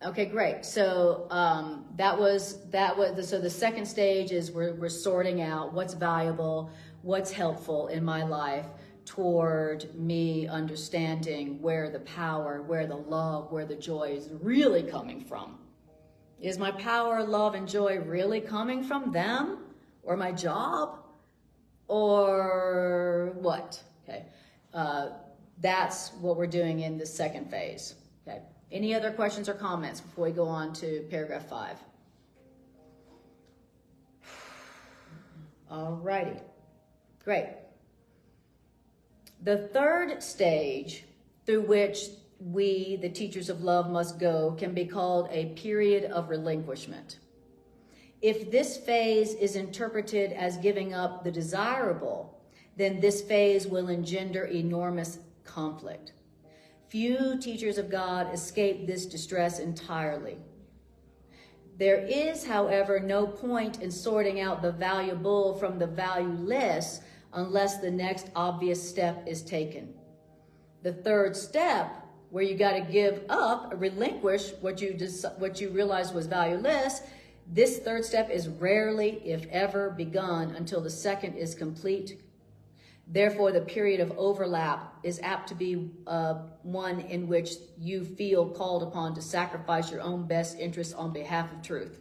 Okay, great. So so the second stage is we're sorting out what's valuable, what's helpful in my life, toward me understanding where the power, where the love, where the joy is really coming from. Is my power, love, and joy really coming from them or my job or what? Okay, that's what we're doing in the second phase. Okay, any other questions or comments before we go on to paragraph 5? All righty, great. The third stage through which we, the teachers of love, must go can be called a period of relinquishment. If this phase is interpreted as giving up the desirable, then this phase will engender enormous conflict. Few teachers of God escape this distress entirely. There is, however, no point in sorting out the valuable from the valueless unless the next obvious step is taken. The third step, where you got to give up, relinquish what you realized was valueless, this third step is rarely, if ever, begun until the second is complete. Therefore, the period of overlap is apt to be one in which you feel called upon to sacrifice your own best interests on behalf of truth.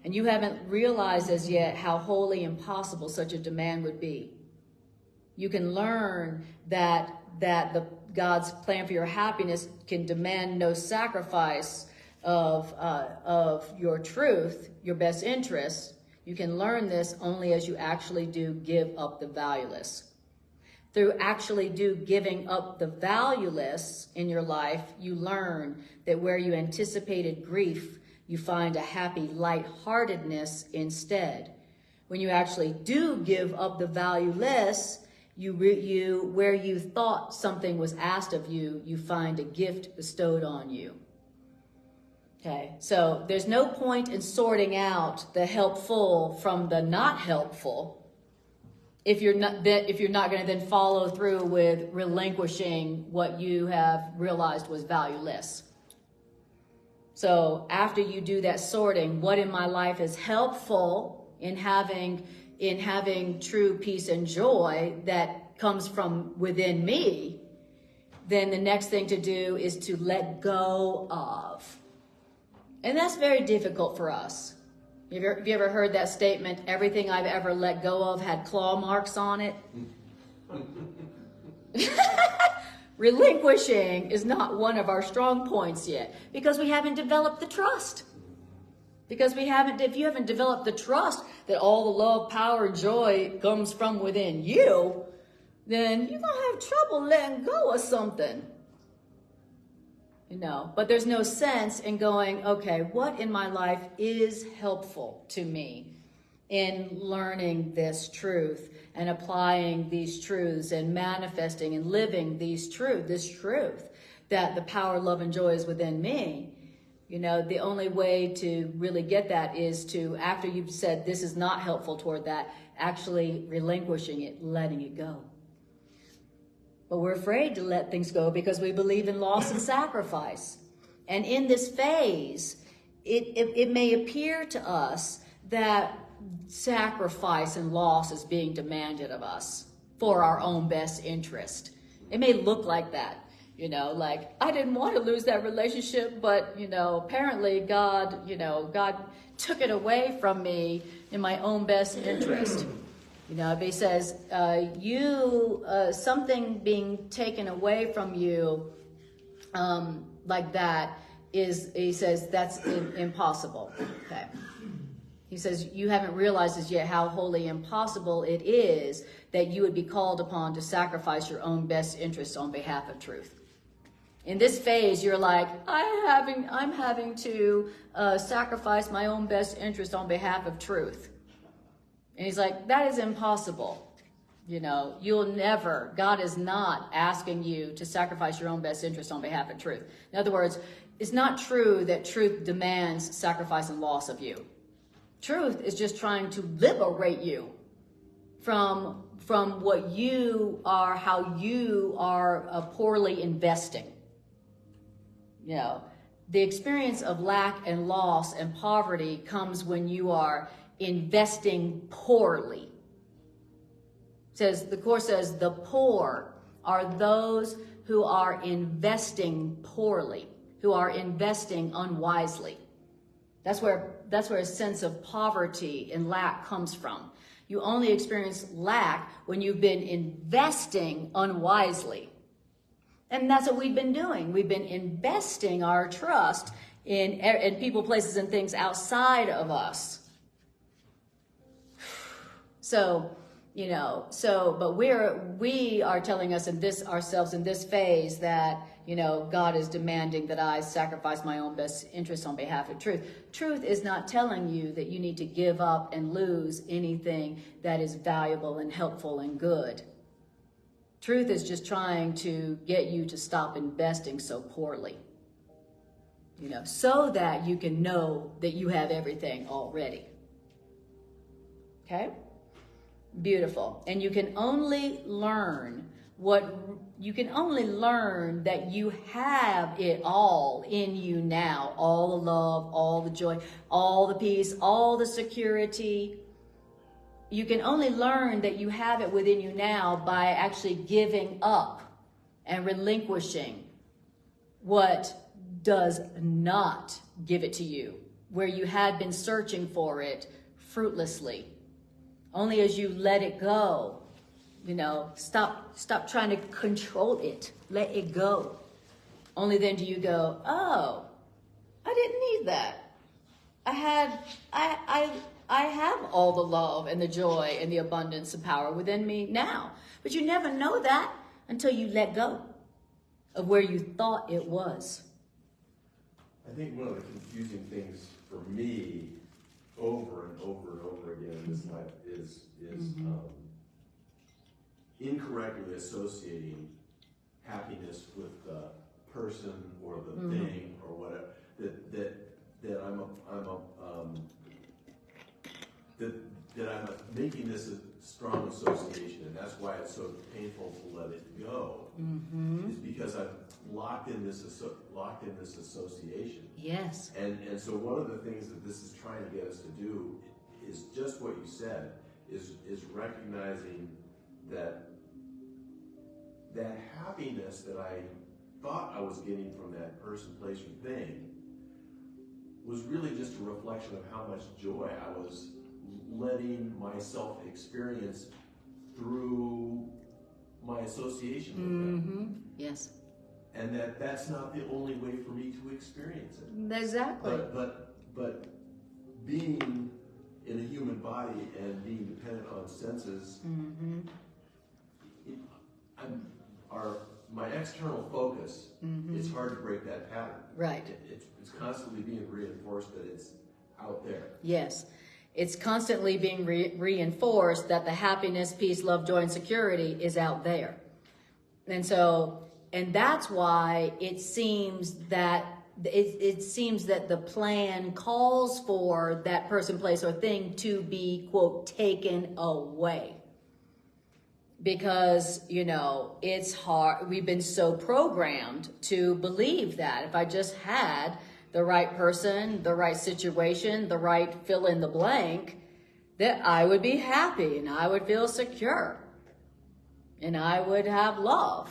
And you haven't realized as yet how wholly impossible such a demand would be. You can learn that God's plan for your happiness can demand no sacrifice of your truth, your best interests. You can learn this only as you actually do give up the valueless. Through actually do giving up the valueless in your life, you learn that where you anticipated grief, you find a happy lightheartedness instead. When you actually do give up the valueless, where you thought something was asked of you, you find a gift bestowed on you. Okay, so there's no point in sorting out the helpful from the not helpful if you're not going to then follow through with relinquishing what you have realized was valueless. So after you do that sorting, what in my life is helpful in having true peace and joy that comes from within me, then the next thing to do is to let go of. And that's very difficult for us. Have you ever heard that statement, everything I've ever let go of had claw marks on it? Relinquishing is not one of our strong points yet because we haven't developed the trust. Because if you haven't developed the trust that all the love, power, joy comes from within you, then you're going to have trouble letting go of something. But there's no sense in going, okay, what in my life is helpful to me in learning this truth and applying these truths and manifesting and living this truth that the power, love, and joy is within me. The only way to really get that is to, after you've said this is not helpful toward that, actually relinquishing it, letting it go. But we're afraid to let things go because we believe in loss and sacrifice. And in this phase, it may appear to us that sacrifice and loss is being demanded of us for our own best interest. It may look like that, like I didn't want to lose that relationship, but apparently God took it away from me in my own best interest. If he says something being taken away from you like that he says that's impossible. Okay. He says, you haven't realized as yet how wholly impossible it is that you would be called upon to sacrifice your own best interests on behalf of truth. In this phase, you're like, I'm having to sacrifice my own best interest on behalf of truth. And he's like, that is impossible. You'll never, God is not asking you to sacrifice your own best interest on behalf of truth. In other words, it's not true that truth demands sacrifice and loss of you. Truth is just trying to liberate you from what you are, how you are poorly investing. The experience of lack and loss and poverty comes when you are investing poorly. The Course says the poor are those who are investing poorly, who are investing unwisely. That's where a sense of poverty and lack comes from. You only experience lack when you've been investing unwisely. And that's what we've been doing. We've been investing our trust in people, places, and things outside of us. But we are telling us ourselves in this phase that, God is demanding that I sacrifice my own best interest on behalf of truth. Truth is not telling you that you need to give up and lose anything that is valuable and helpful and good. Truth is just trying to get you to stop investing so poorly, so that you can know that you have everything already. Okay? Beautiful. And you can only learn that you have it all in you now. All the love, all the joy, all the peace, all the security. You can only learn that you have it within you now by actually giving up and relinquishing what does not give it to you, where you had been searching for it fruitlessly. Only as you let it go, stop trying to control it. Let it go. Only then do you go, oh, I didn't need that. I have all the love and the joy and the abundance and power within me now. But you never know that until you let go of where you thought it was. I think one of the confusing things for me over and over and over again in this life is incorrectly associating happiness with the person or the thing or whatever. That I'm making this strong association, and that's why it's so painful to let it go. Is because I'm locked in this association. Yes. And so one of the things that this is trying to get us to do is just what you said, is recognizing that happiness that I thought I was getting from that person, place, or thing was really just a reflection of how much joy I was letting myself experience through my association with them. Yes. And that's not the only way for me to experience it. Exactly. But being in a human body and being dependent on senses, my external focus, it's hard to break that pattern. Right. It's constantly being reinforced that it's out there. Yes. It's constantly being reinforced that the happiness, peace, love, joy, and security is out there. And that's why it seems that the plan calls for that person, place, or thing to be, quote, taken away. Because, it's hard. We've been so programmed to believe that if I just had the right person, the right situation, the right fill in the blank, that I would be happy and I would feel secure and I would have love,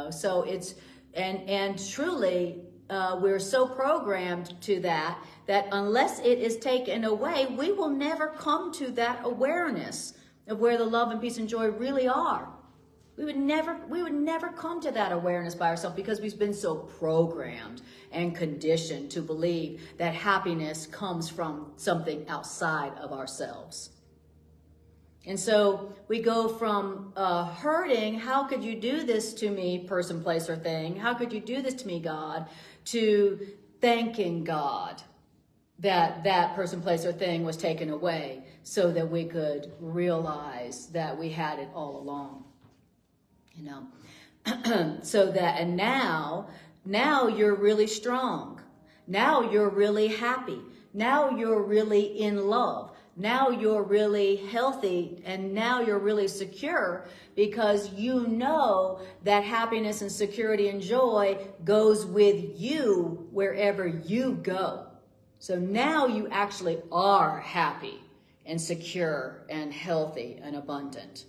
so it's, and truly, we're so programmed to that unless it is taken away, we will never come to that awareness of where the love and peace and joy really are. We would never come to that awareness by ourselves because we've been so programmed and conditioned to believe that happiness comes from something outside of ourselves. And so we go from hurting, how could you do this to me, person, place, or thing? How could you do this to me, God? To thanking God that person, place, or thing was taken away so that we could realize that we had it all along. So that, and now you're really strong. Now you're really happy. Now you're really in love. Now you're really healthy, and now you're really secure because you know that happiness and security and joy goes with you wherever you go. So now you actually are happy and secure and healthy and abundant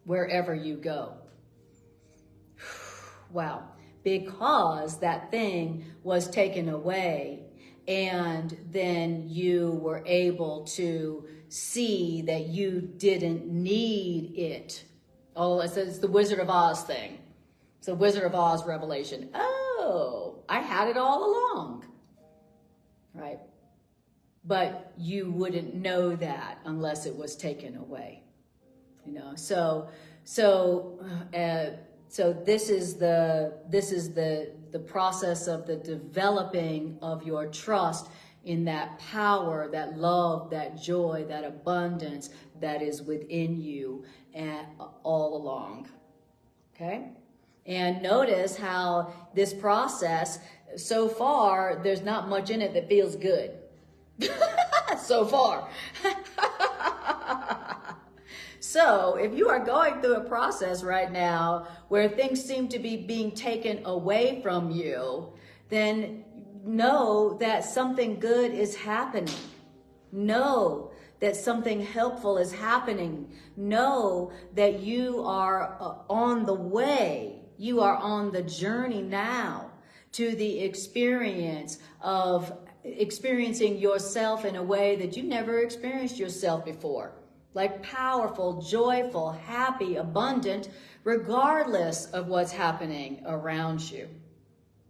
wherever you go. Wow. Because that thing was taken away, and then you were able to see that you didn't need it. Oh, it's the Wizard of Oz thing. It's the Wizard of Oz revelation. Oh, I had it all along. Right? But you wouldn't know that unless it was taken away. So this is the process of the developing of your trust in that power, that love, that joy, that abundance that is within you and all along. Okay? And notice how this process, so far, there's not much in it that feels good. So far. So if you are going through a process right now where things seem to be being taken away from you, then know that something good is happening. Know that something helpful is happening. Know that you are on the way. You are on the journey now to the experience of experiencing yourself in a way that you never experienced yourself before. Like powerful, joyful, happy, abundant, regardless of what's happening around you.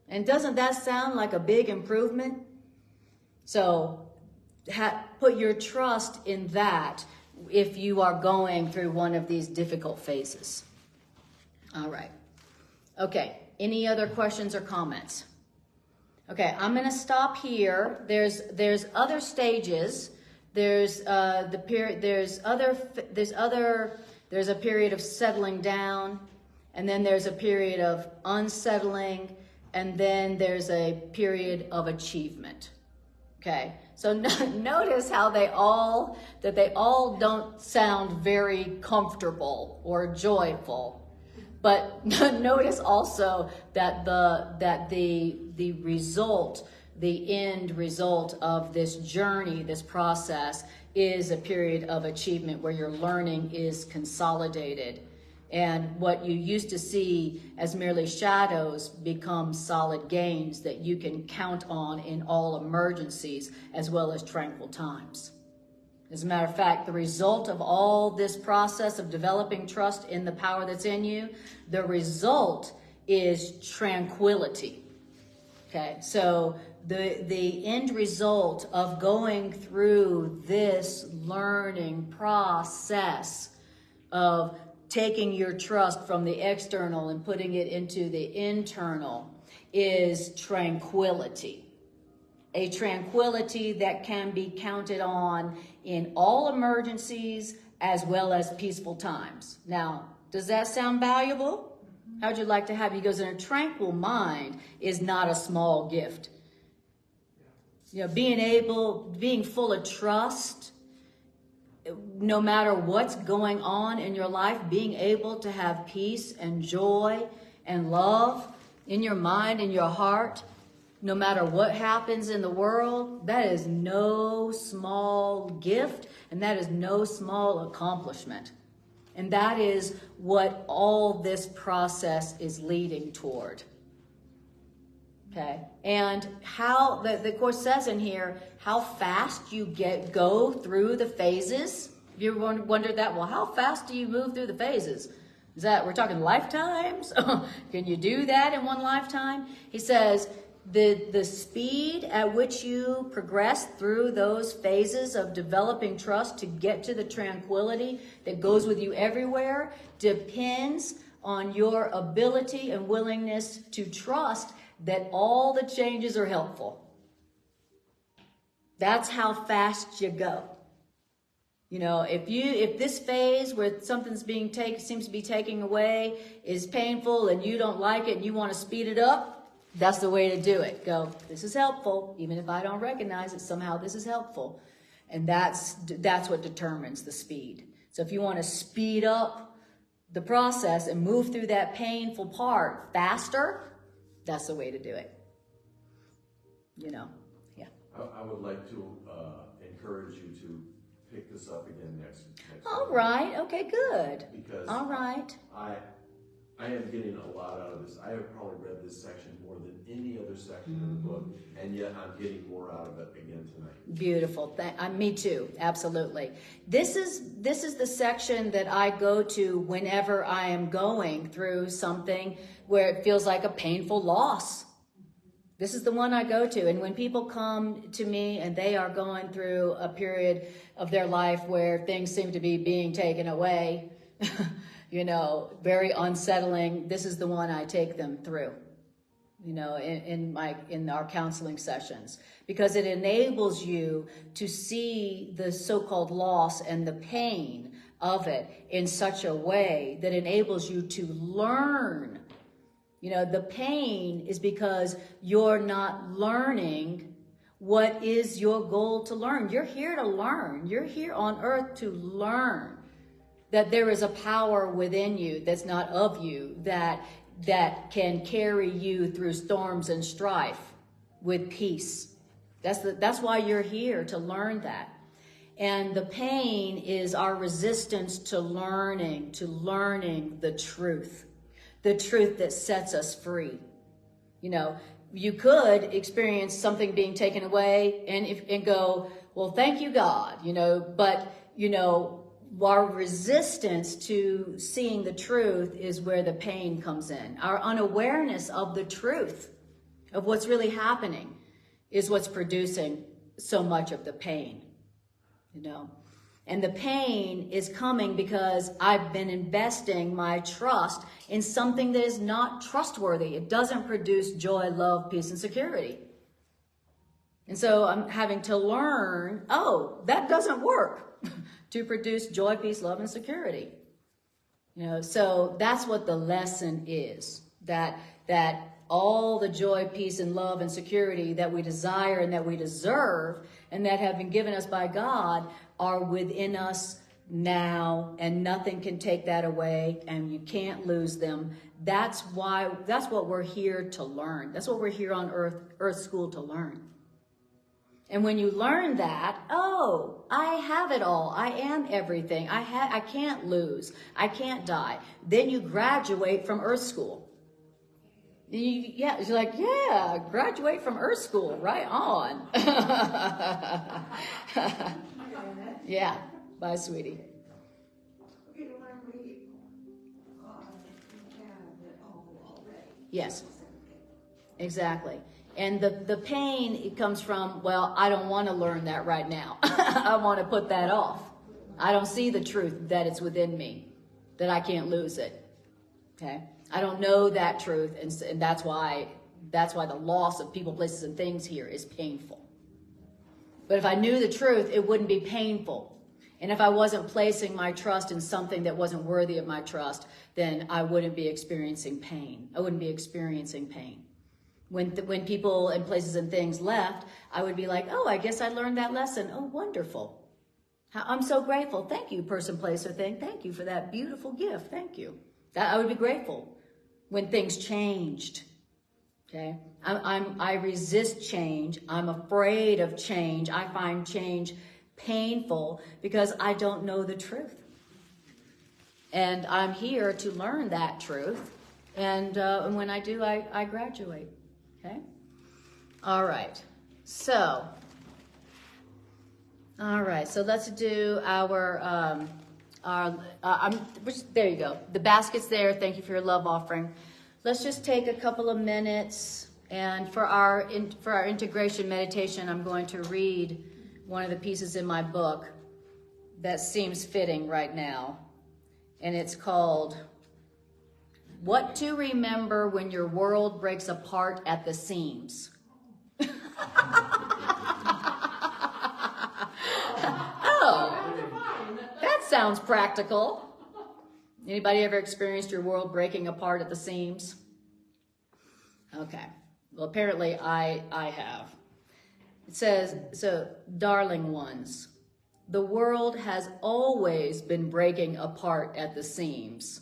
And doesn't that sound like a big improvement? So put your trust in that if you are going through one of these difficult phases. All right. Okay. Any other questions or comments? Okay, I'm going to stop here. There's other stages. There's a period of settling down, and then there's a period of unsettling, and then there's a period of achievement. Okay, So notice how they all don't sound very comfortable or joyful. But notice also that the result, the end result of this journey, this process, is a period of achievement where your learning is consolidated. And what you used to see as merely shadows become solid gains that you can count on in all emergencies as well as tranquil times. As a matter of fact, the result of all this process of developing trust in the power that's in you, the result is tranquility. Okay, so the end result of going through this learning process of taking your trust from the external and putting it into the internal is tranquility. A tranquility that can be counted on in all emergencies as well as peaceful times. Now, does that sound valuable? How would you like to have it? He goes, in a tranquil mind is not a small gift. You know, being full of trust, no matter what's going on in your life, being able to have peace and joy and love in your mind and your heart, no matter what happens in the world, that is no small gift, and that is no small accomplishment. And that is what all this process is leading toward. Okay, and how the course says in here how fast you go through the phases. Have you ever wondered that? Well, how fast do you move through the phases? Is that, we're talking lifetimes? Can you do that in one lifetime? He says the speed at which you progress through those phases of developing trust to get to the tranquility that goes with you everywhere depends on your ability and willingness to trust that all the changes are helpful. That's how fast you go. You know, if this phase where something's seems to be taking away is painful and you don't like it and you want to speed it up, that's the way to do it. Go, this is helpful. Even if I don't recognize it, somehow this is helpful. And that's what determines the speed. So if you want to speed up the process and move through that painful part faster, that's the way to do it. You know, yeah. I would like to encourage you to pick this up again next All week. right. Okay, good. Because all right. I am getting a lot out of this. I have probably read this section more than any other section in the book, and yet I'm getting more out of it again tonight. Beautiful. Me too. Absolutely. This is the section that I go to whenever I am going through something where it feels like a painful loss. This is the one I go to. And when people come to me and they are going through a period of their life where things seem to be being taken away, you know, very unsettling, this is the one I take them through, you know, in our counseling sessions, because it enables you to see the so-called loss and the pain of it in such a way that enables you to learn. You know, the pain is because you're not learning what is your goal to learn. You're here to learn. You're here on earth to learn that there is a power within you that's not of you, that can carry you through storms and strife with peace. That's why you're here, to learn that. And the pain is our resistance to learning the truth that sets us free. You know, you could experience something being taken away and go, well, thank you, God, you know, but, you know, our resistance to seeing the truth is where the pain comes in. Our unawareness of the truth, of what's really happening, is what's producing so much of the pain, you know. And the pain is coming because I've been investing my trust in something that is not trustworthy. It doesn't produce joy, love, peace, and security. And so I'm having to learn, oh, that doesn't work to produce joy, peace, love, and security. You know, so that's what the lesson is, that all the joy, peace, and love and security that we desire and that we deserve and that have been given us by God are within us now, and nothing can take that away, and you can't lose them. That's what we're here to learn. That's what we're here on Earth School to learn. And when you learn that, oh, I have it all. I am everything. I can't lose. I can't die. Then you graduate from Earth School. You're like, yeah, graduate from Earth School. Right on. Yeah. Bye, sweetie. Okay, to learn we have it all already. Yes. Exactly. And the pain, it comes from, well, I don't want to learn that right now. I want to put that off. I don't see the truth that it's within me, that I can't lose it. Okay? I don't know that truth, and that's why the loss of people, places, and things here is painful. But if I knew the truth, it wouldn't be painful. And if I wasn't placing my trust in something that wasn't worthy of my trust, then I wouldn't be experiencing pain. I wouldn't be experiencing pain. When people and places and things left, I would be like, oh, I guess I learned that lesson. Oh, wonderful. I'm so grateful. Thank you, person, place, or thing. Thank you for that beautiful gift. Thank you. I would be grateful when things changed. Okay? I resist change. I'm afraid of change. I find change painful because I don't know the truth. And I'm here to learn that truth. And when I do, I graduate. Okay? All right. So let's do our there you go. The basket's there. Thank you for your love offering. Let's just take a couple of minutes, and for our integration meditation, I'm going to read one of the pieces in my book that seems fitting right now, and it's called What to Remember When Your World Breaks Apart at the Seams. Oh, that sounds practical. Anybody ever experienced your world breaking apart at the seams? Okay. Well, apparently I have. It says, so, darling ones, the world has always been breaking apart at the seams.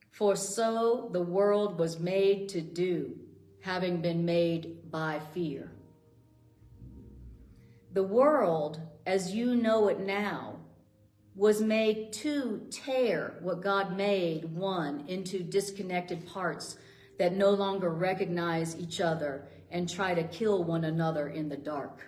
For so the world was made to do, having been made by fear. The world, as you know it now, was made to tear what God made one into disconnected parts that no longer recognize each other and try to kill one another in the dark.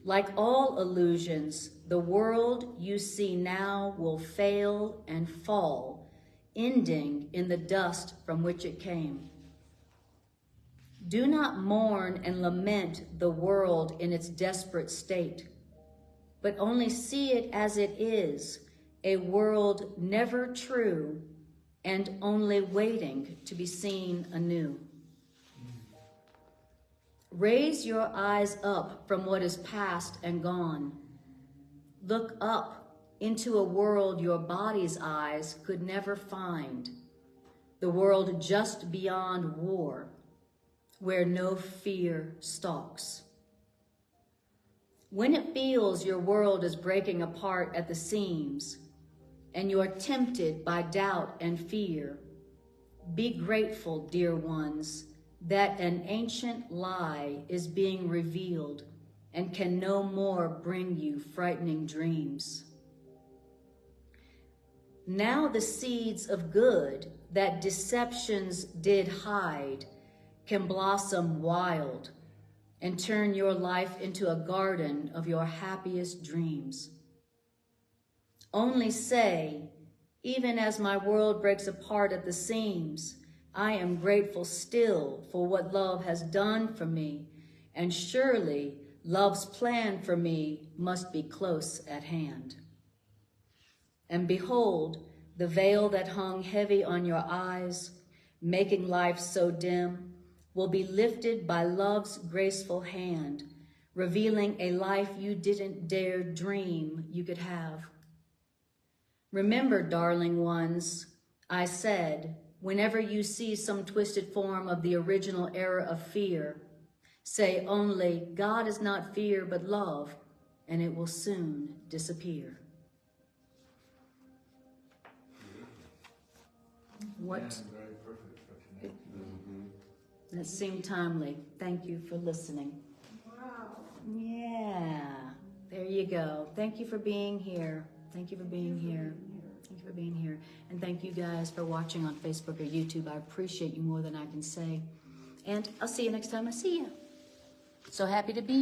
Like all illusions, the world you see now will fail and fall, ending in the dust from which it came. Do not mourn and lament the world in its desperate state, but only see it as it is, a world never true and only waiting to be seen anew. Raise your eyes up from what is past and gone. Look up into a world your body's eyes could never find, the world just beyond war, where no fear stalks. When it feels your world is breaking apart at the seams, and you are tempted by doubt and fear, be grateful, dear ones, that an ancient lie is being revealed and can no more bring you frightening dreams. Now the seeds of good that deceptions did hide can blossom wild and turn your life into a garden of your happiest dreams. Only say, even as my world breaks apart at the seams, I am grateful still for what love has done for me, and surely love's plan for me must be close at hand. And behold, the veil that hung heavy on your eyes, making life so dim, will be lifted by love's graceful hand, revealing a life you didn't dare dream you could have. Remember, darling ones, I said, whenever you see some twisted form of the original era of fear, Say only, God is not fear but love, and it will soon disappear. What? And very perfect for tonight. That seemed timely. Thank you for listening. Wow. Yeah, there you go. Thank you for being here. Thank you for being here. Thank you for being here. And thank you guys for watching on Facebook or YouTube. I appreciate you more than I can say. And I'll see you next time I see you. So happy to be